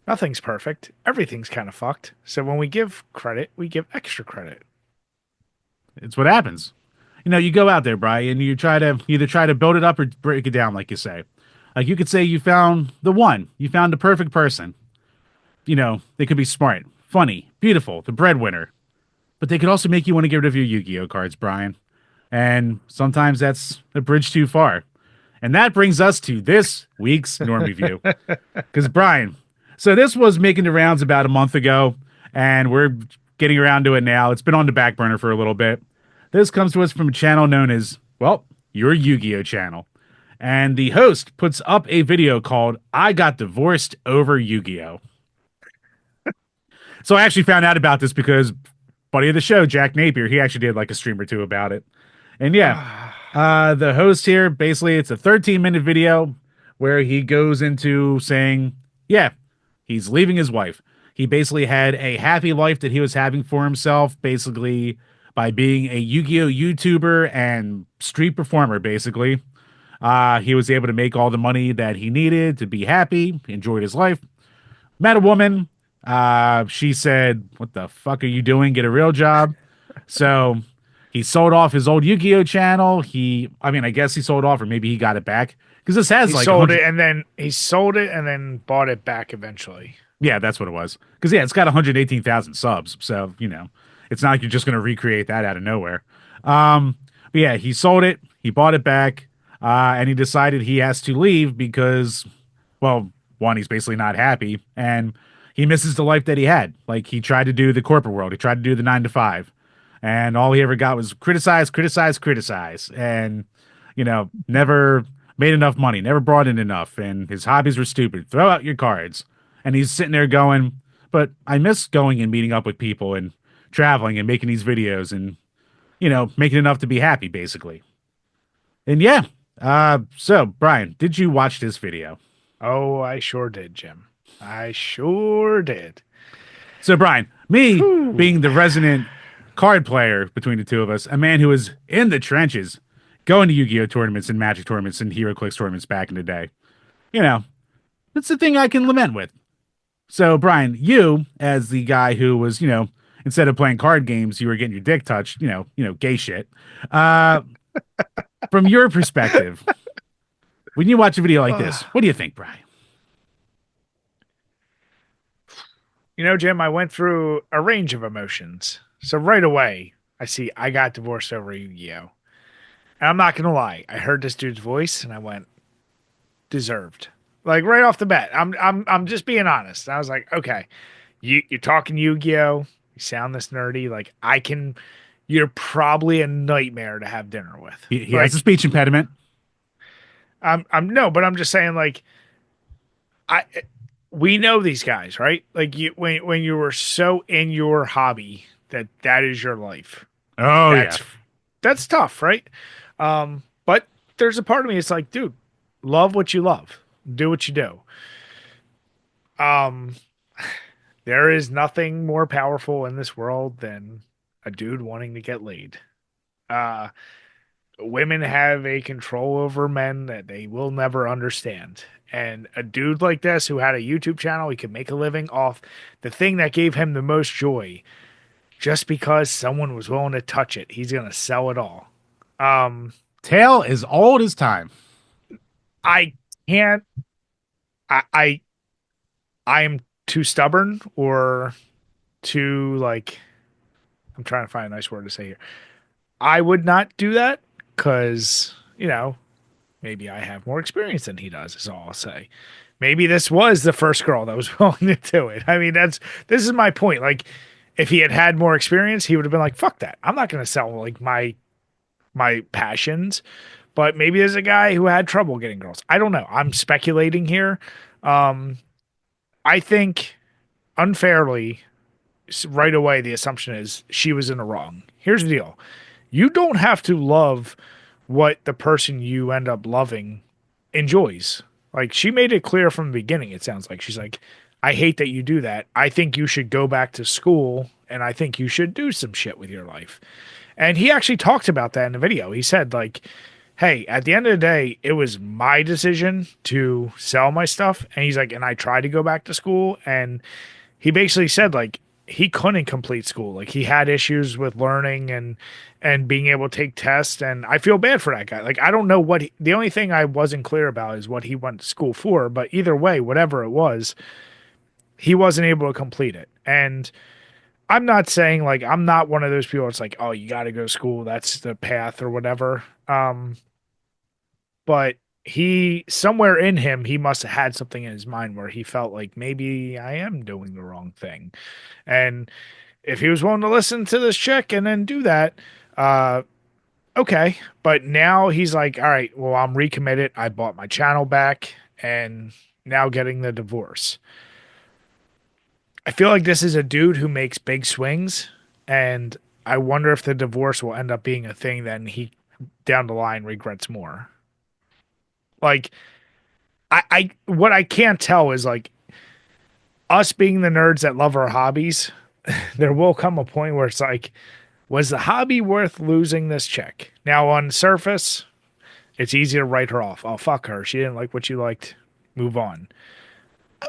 nothing's perfect. Everything's kind of fucked. So, when we give credit, we give extra credit. It's what happens. You go out there, Brian, and you try to either try to build it up or break it down, like you say. Like you could say you found the one, you found the perfect person. They could be smart, funny, beautiful, the breadwinner, but they could also make you want to get rid of your Yu-Gi-Oh cards, Brian. And sometimes that's a bridge too far. And that brings us to this week's Norm Review. Because, Brian, so this was making the rounds about a month ago, and we're getting around to it now. It's been on the back burner for a little bit. This comes to us from a channel known as, well, your Yu-Gi-Oh channel. And the host puts up a video called I Got Divorced Over Yu-Gi-Oh! So I actually found out about this because buddy of the show, Jack Napier, he actually did like a stream or two about it. And yeah, the host here, basically, it's a 13-minute video where he goes into saying, yeah, he's leaving his wife. He basically had a happy life that he was having for himself, basically by being a Yu-Gi-Oh YouTuber and street performer, basically. He was able to make all the money that he needed to be happy, enjoyed his life. Met a woman. She said, "What the fuck are you doing? Get a real job." So he sold off his old Yu-Gi-Oh channel. I guess he sold off, or maybe he got it back because this has He like a sold it hundred. and then he sold it and then bought it back eventually. Yeah, that's what it was. Because yeah, it's got 118,000 subs. So it's not like you're just gonna recreate that out of nowhere. But yeah, he sold it. He bought it back, and he decided he has to leave because, well, one, he's basically not happy, and he misses the life that he had. Like he tried to do the corporate world. He tried to do the 9 to 5, and all he ever got was criticize, criticize, criticize, and never made enough money, never brought in enough, and his hobbies were stupid. Throw out your cards. And he's sitting there going, but I miss going and meeting up with people and traveling and making these videos and, making enough to be happy, basically. And yeah. So, Brian, did you watch this video? Oh, I sure did, Jim. I sure did. So, Brian, me Whew. being the resident card player between the two of us, a man who was in the trenches, going to Yu-Gi-Oh tournaments and Magic tournaments and HeroClix tournaments back in the day, you know, that's the thing I can lament with. So, Brian, you as the guy who was, instead of playing card games, you were getting your dick touched, gay shit. Uh, from your perspective, when you watch a video like this, what do you think, Brian? Jim, I went through a range of emotions. So right away, I see I got divorced over Yu-Gi-Oh. And I'm not gonna lie, I heard this dude's voice and I went, deserved. Like right off the bat. I'm just being honest. I was like, okay, you're talking Yu-Gi-Oh. You sound this nerdy. Like you're probably a nightmare to have dinner with. He has a Like speech impediment. I'm no, but I'm just saying like I we know these guys, right? Like when you were so in your hobby that is your life. Oh, yeah. That's tough, right? But there's a part of me it's like, dude, love what you love. Do what you do. Um there is nothing more powerful in this world than a dude wanting to get laid. Uh Women have a control over men that they will never understand. And a dude like this who had a YouTube channel, he could make a living off the thing that gave him the most joy. Just because someone was willing to touch it, he's gonna sell it all. Um, Tale is old as time. I can't. I I am too stubborn or too like. I'm trying to find a nice word to say here. I would not do that because Maybe I have more experience than he does, is all I'll say. Maybe this was the first girl that was willing to do it. I mean, this is my point. Like, if he had had more experience, he would have been like, "Fuck that! I'm not going to sell like my passions." But maybe there's a guy who had trouble getting girls. I don't know. I'm speculating here. Um, I think unfairly, right away, the assumption is she was in the wrong. Here's the deal: you don't have to love what the person you end up loving enjoys. Like she made it clear from the beginning, it sounds like. She's like, I hate that you do that. I think you should go back to school and I think you should do some shit with your life. And he actually talked about that in the video. He said, like, hey, at the end of the day, it was my decision to sell my stuff. And he's like, and I tried to go back to school. And he basically said, like, he couldn't complete school. Like he had issues with learning and being able to take tests. And I feel bad for that guy. Like I don't know the only thing I wasn't clear about is what he went to school for. But either way, whatever it was, he wasn't able to complete it. And I'm not saying like I'm not one of those people. It's like, oh, you got to go to school. That's the path or whatever. But he somewhere in him, he must have had something in his mind where he felt like maybe I am doing the wrong thing. And if he was willing to listen to this chick and then do that, uh, okay. But now he's like, all right, well, I'm recommitted. I bought my channel back and now getting the divorce. I feel like this is a dude who makes big swings, and I wonder if the divorce will end up being a thing that he down the line regrets more. Like I what I can't tell is like us being the nerds that love our hobbies, there will come a point where it's like, was the hobby worth losing this chick? Now on the surface, it's easy to write her off. Oh fuck her. She didn't like what you liked. Move on.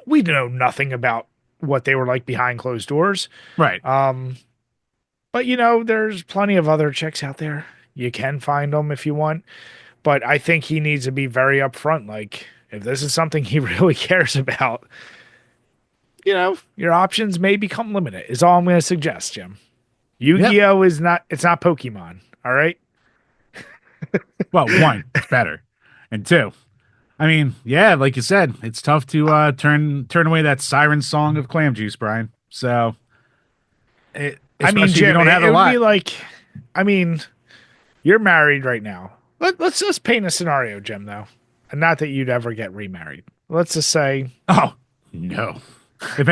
We know nothing about what they were like behind closed doors. Right. But there's plenty of other chicks out there. You can find them if you want. But I think he needs to be very upfront. Like, if this is something he really cares about, your options may become limited, is all I'm going to suggest, Jim. Yep. Yu-Gi-Oh! It's not Pokemon. All right. Well, one, it's better. And two, I mean, yeah, like you said, it's tough to turn away that siren song of clam juice, Brian. So, I mean, especially if you Jim, don't have it a would be lot. like, I mean, you're married right now. Let's just paint a scenario, Jim, though. And not that you'd ever get remarried. Let's just say, Oh, no. If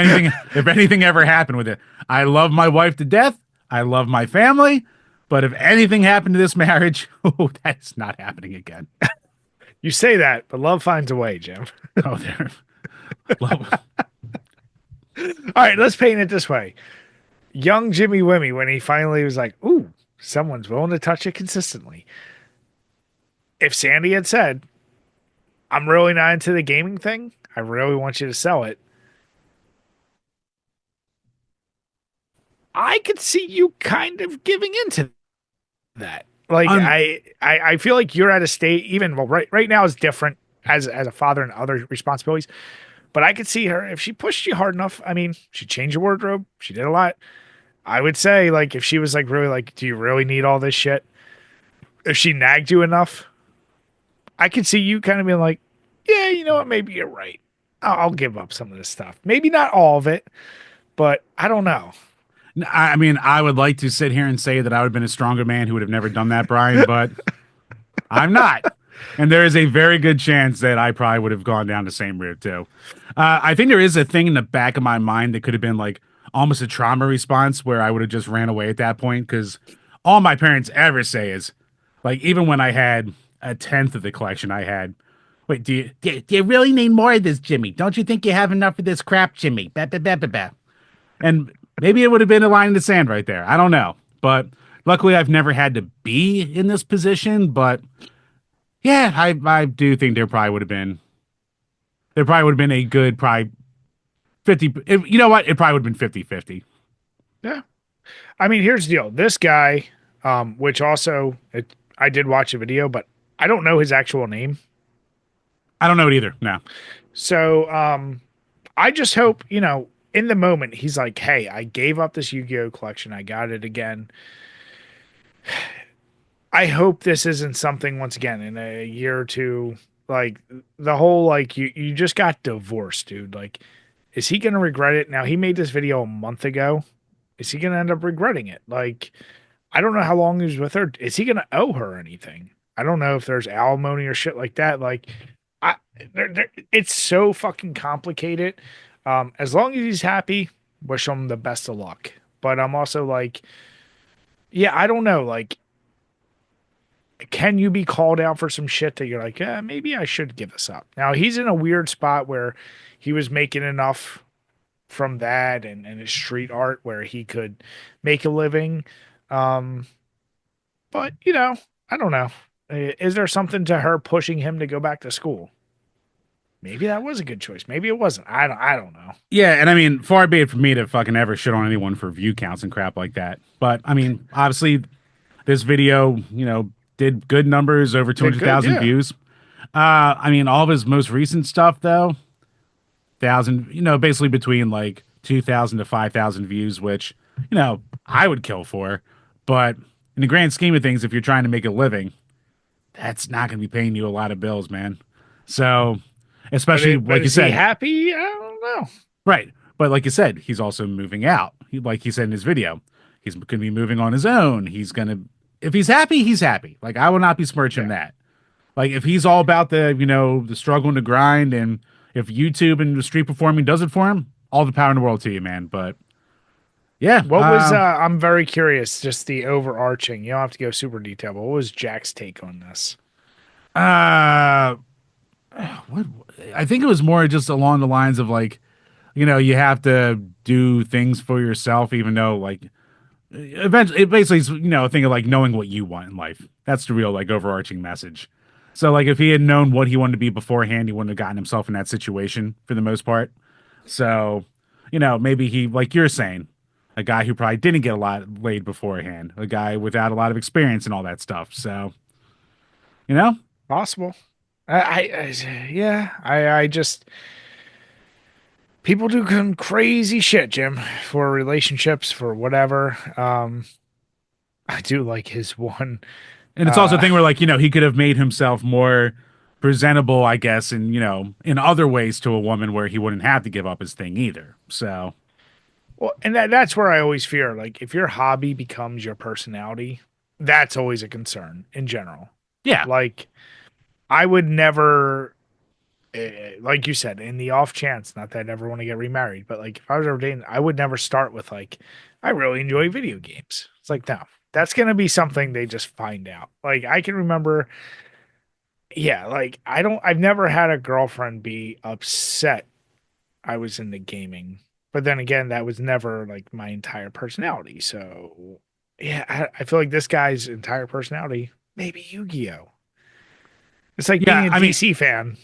anything ever happened with it, I love my wife to death. I love my family. But if anything happened to this marriage, oh, that's not happening again. you say that, but love finds a way, Jim. Oh, there. Love. All right, let's paint it this way. Young Jimmy Wimmy, when he finally was like, ooh, someone's willing to touch it consistently. If Sandy had said, I'm really not into the gaming thing, I really want you to sell it, I could see you kind of giving into that. Like Un- I feel like you're at a state, even well, right now is different as a father and other responsibilities. But I could see her if she pushed you hard enough. I mean, she changed your wardrobe. She did a lot. I would say like if she was like really like, do you really need all this shit? If she nagged you enough, I could see you kind of being like, yeah, you know what? Maybe you're right. I'll give up some of this stuff. Maybe not all of it, but I don't know. I mean, I would like to sit here and say that I would have been a stronger man who would have never done that, Brian, but I'm not. And there is a very good chance that I probably would have gone down the same route too. I think there is a thing in the back of my mind that could have been like almost a trauma response where I would have just ran away at that point because all my parents ever say is like, even when I had a tenth of the collection I had, wait, do you really need more of this, Jimmy? Don't you think you have enough of this crap, Jimmy? Bah, bah, bah, bah, bah. And maybe it would have been a line in the sand right there. I don't know. But luckily, I've never had to be in this position. But yeah, I do think there probably would have been a good probably 50. You know what? It probably would have been 50-50. Yeah. I mean, here's the deal. This guy, which also I did watch a video, but I don't know his actual name. I don't know it either. No. So I just hope, in the moment, he's like, hey, I gave up this Yu-Gi-Oh collection. I got it again. I hope this isn't something once again in a year or two. Like the whole like you just got divorced, dude. Like, is he gonna regret it? Now he made this video a month ago. Is he gonna end up regretting it? Like, I don't know how long he was with her. Is he gonna owe her anything? I don't know if there's alimony or shit like that. Like, I it's so fucking complicated. As long as he's happy, wish him the best of luck. But I'm also like, yeah, I don't know. Like, can you be called out for some shit that you're like, yeah, maybe I should give this up? Now he's in a weird spot where he was making enough from that and his street art where he could make a living. Um, but I don't know. Is there something to her pushing him to go back to school? Maybe that was a good choice. Maybe it wasn't. I don't know. Yeah, and I mean, far be it from me to fucking ever shit on anyone for view counts and crap like that. But I mean, obviously, this video, did good numbers, over Did good, 200,000 yeah. views. I mean, all of his most recent stuff, though, thousand, basically between like 2,000 to 5,000 views, which, I would kill for. But in the grand scheme of things, if you're trying to make a living, that's not going to be paying you a lot of bills, man. So, especially But like you is he said, happy? I don't know. right. But like you said, he's also moving out. Like he said in his video, he's going to be moving on his own. He's going to, if he's happy, he's happy. Like, I will not besmirch him Yeah. that. Like, if he's all about the struggle and the grind, and if YouTube and the street performing does it for him, all the power in the world to you, man. But yeah, What was I'm very curious, just the overarching. You don't have to go super detailed, but what was Jack's take on this? uh, what I think it was more just along the lines of like, you have to do things for yourself, even though like eventually it basically is, a thing of like knowing what you want in life. That's the real like overarching message. So like if he had known what he wanted to be beforehand, he wouldn't have gotten himself in that situation for the most part. So, maybe he, like you're saying, a guy who probably didn't get a lot laid beforehand, a guy without a lot of experience and all that stuff. So, you know, Possible. Yeah, I just people do some crazy shit, Jim, for relationships, for whatever. I do like his one. and it's also a Uh, thing where like, he could have made himself more presentable, I guess, and in other ways to a woman where he wouldn't have to give up his thing either. So, well, and that's where I always fear. Like, if your hobby becomes your personality, that's always a concern in general. yeah. Like, I would never, like you said, in the off chance, not that I never want to get remarried, but like if I was ever dating, I would never start with like, I really enjoy video games. It's like, no, that's going to be something they just find out. Like, I can remember, yeah, like I've never had a girlfriend be upset I was into gaming. But then again, that was never like my entire personality. So, yeah, I feel like this guy's entire personality, maybe Yu-Gi-Oh! It's like being Yeah. a DC fan.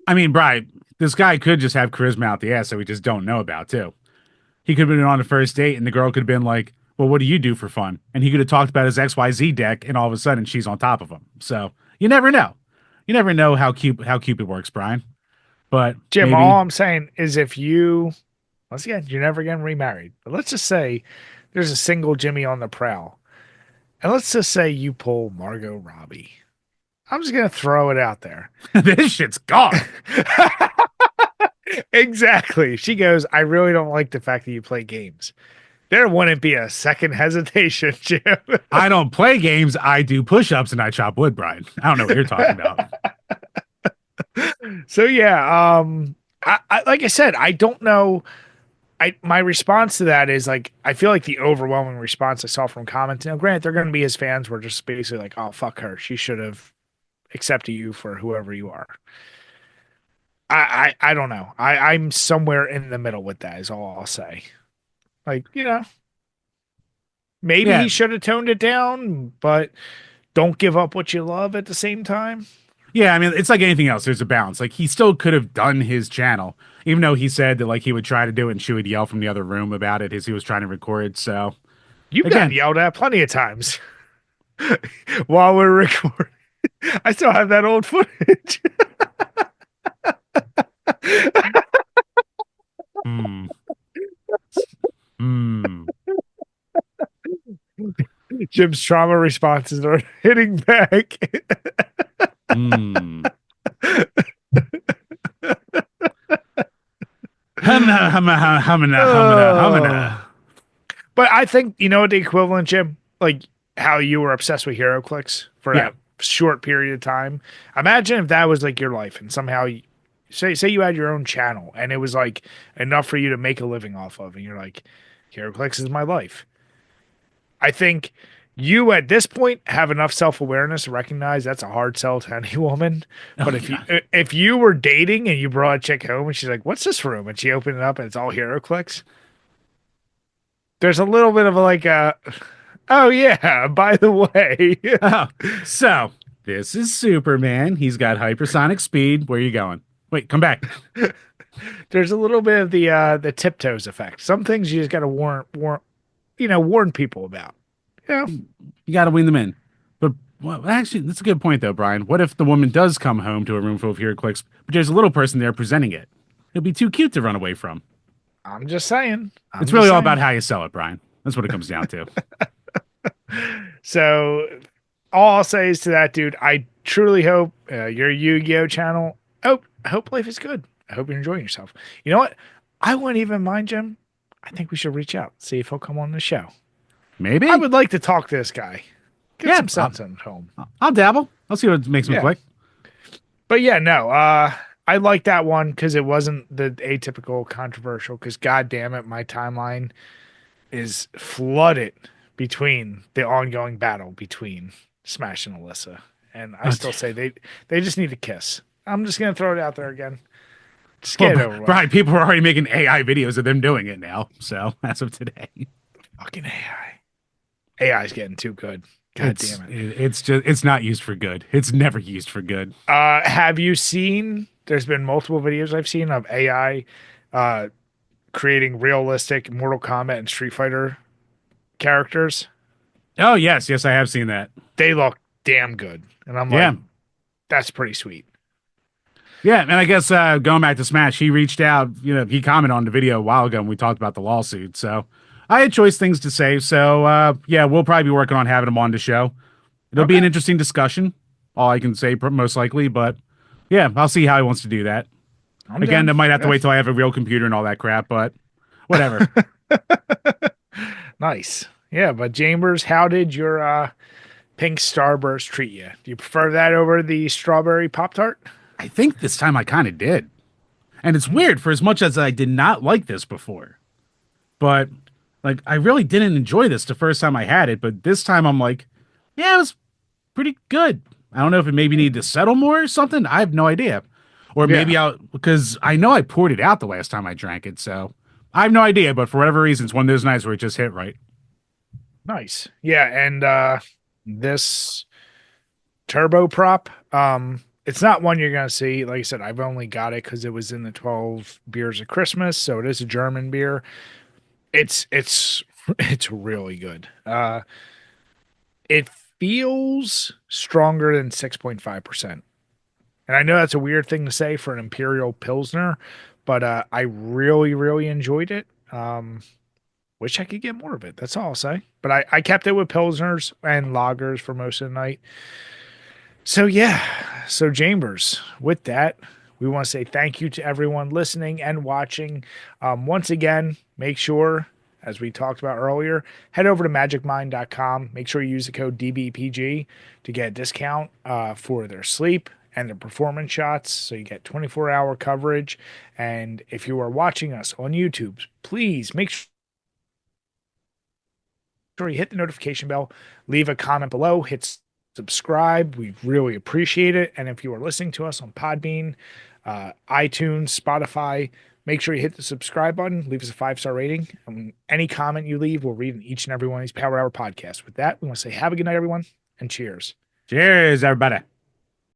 I mean, Bri, this guy could just have charisma out the ass that we just don't know about, too. He could have been on a first date and the girl could have been like, well, what do you do for fun? And he could have talked about his XYZ deck and all of a sudden she's on top of him. So you never know. You never know how Cupid works, Brian. But Jim, maybe all I'm saying is if you, once again, you're never getting remarried, but let's just say there's a single Jimmy on the prowl. And let's just say you pull Margot Robbie. I'm just going to throw it out there. this shit's gone. Exactly. She goes, I really don't like the fact that you play games. There wouldn't be a second hesitation, Jim. I don't play games. I do push-ups and I chop wood, Brian. I don't know what you're talking about. So yeah, I like I said, I don't know. My response to that is like I feel like the overwhelming response I saw from comments. Now, granted, they're going to be his fans. Were just basically like, "Oh fuck her, she should have accepted you for whoever you are." I don't know. I'm somewhere in the middle with that. Is all I'll say. Like maybe Yeah. he should have toned it down, but don't give up what you love at the same time. Yeah, I mean, it's like anything else. There's a balance. Like he still could have done his channel, even though he said that like he would try to do it and she would yell from the other room about it as he was trying to record. So You've gotten again, yelled at plenty of times while we're recording. I still have that old footage. Jim's trauma responses are hitting back. Hmm. Humna, humna, humna, humna, humna. Oh. But I think you know what the equivalent, Jim, like how you were obsessed with hero clicks for Yeah. that short period of time. Imagine if that was like your life, and somehow say you had your own channel, and it was like enough for you to make a living off of, and you're like, hero clicks is my life. I think you at this point have enough self awareness to recognize that's a hard sell to any woman. Oh But yeah. if you were dating and you brought a chick home and she's like, "What's this room?" and she opened it up and it's all hero clicks, there's a little bit of a like a, oh yeah, by the way, Oh, so this is Superman. He's got hypersonic speed. Where are you going? Wait, come back. there's a little bit of the tiptoes effect. Some things you just got to warn people about. You know, You got to win them in. But well, actually, that's a good point, though, Brian. What if the woman does come home to a room full of hero clicks, but there's a little person there presenting it? It'd be too cute to run away from. I'm just saying. It's I'm really just all about saying. how you sell it, Brian. That's what it comes down to. So all I'll say is to that dude, I truly hope your Yu-Gi-Oh channel. Oh, I hope life is good. I hope you're enjoying yourself. You know what? I wouldn't even mind, Jim. I think we should reach out, see if he'll come on the show. I Maybe. would like to talk to this guy, get Yeah, some sense in home. I'll dabble. I'll see what makes me Yeah, click. but yeah, no. I like that one because it wasn't the atypical controversial. Because god damn it, my timeline is flooded between the ongoing battle between Smash and Alyssa. And I Oh, still say they just need a kiss. I'm just gonna throw it out there again. Just well, get it over with. Brian, people are already making AI videos of them doing it now. So as of today, Fucking AI. AI is getting too good. God damn it. it's just it's not used for good. It's never used for good. Have you seen? There's been multiple videos I've seen of AI uh, creating realistic Mortal Kombat and Street Fighter characters. Oh yes, yes, I have seen that. They look damn good, and I'm like, Yeah, that's pretty sweet. yeah, and I guess going back to Smash, he reached out. He commented on the video a while ago, and we talked about the lawsuit. So I had choice things to say. So yeah, we'll probably be working on having him on the show. It'll be Okay, an interesting discussion. All I can say, most likely, but yeah, I'll see how he wants to do that. I'm Again, I down. might have to Yeah. wait till I have a real computer and all that crap, but whatever. Nice. Yeah, but Chambers, how did your pink starburst treat you? Do you prefer that over the strawberry pop tart? I think this time I kind of did. And it's weird for as much as I did not like this before. But like I really didn't enjoy this the first time I had it, but this time I'm like, yeah, it was pretty good. I don't know if it maybe needed to settle more or something. I have no idea. Or Yeah. maybe I'll because I know I poured it out the last time I drank it, so I have no idea, but for whatever reason, it's one of those nights where it just hit right. Nice. Yeah, and this turbo prop, it's not one you're gonna see. Like I said, I've only got it because it was in the 12 beers of Christmas, so it is a German beer. It's it's really good. It feels stronger than 6.5%. And I know that's a weird thing to say for an Imperial Pilsner, but I really, really enjoyed it. Wish I could get more of it. That's all I'll say. But I kept it with Pilsners and lagers for most of the night. So, yeah. So, Chambers, with that, we want to say thank you to everyone listening and watching. Once again, make sure, as we talked about earlier, head over to magicmind.com. Make sure you use the code DBPG to get a discount for their sleep and their performance shots. So you get 24-hour coverage. And if you are watching us on YouTube, please make sure you hit the notification bell, leave a comment below, hit subscribe. We really appreciate it. And if you are listening to us on Podbean, iTunes, Spotify, make sure you hit the subscribe button, leave us a 5-star rating. Any comment you leave, we'll read in each and every one of these Power Hour podcasts. With that, we want to say have a good night, everyone, and cheers. Cheers, everybody.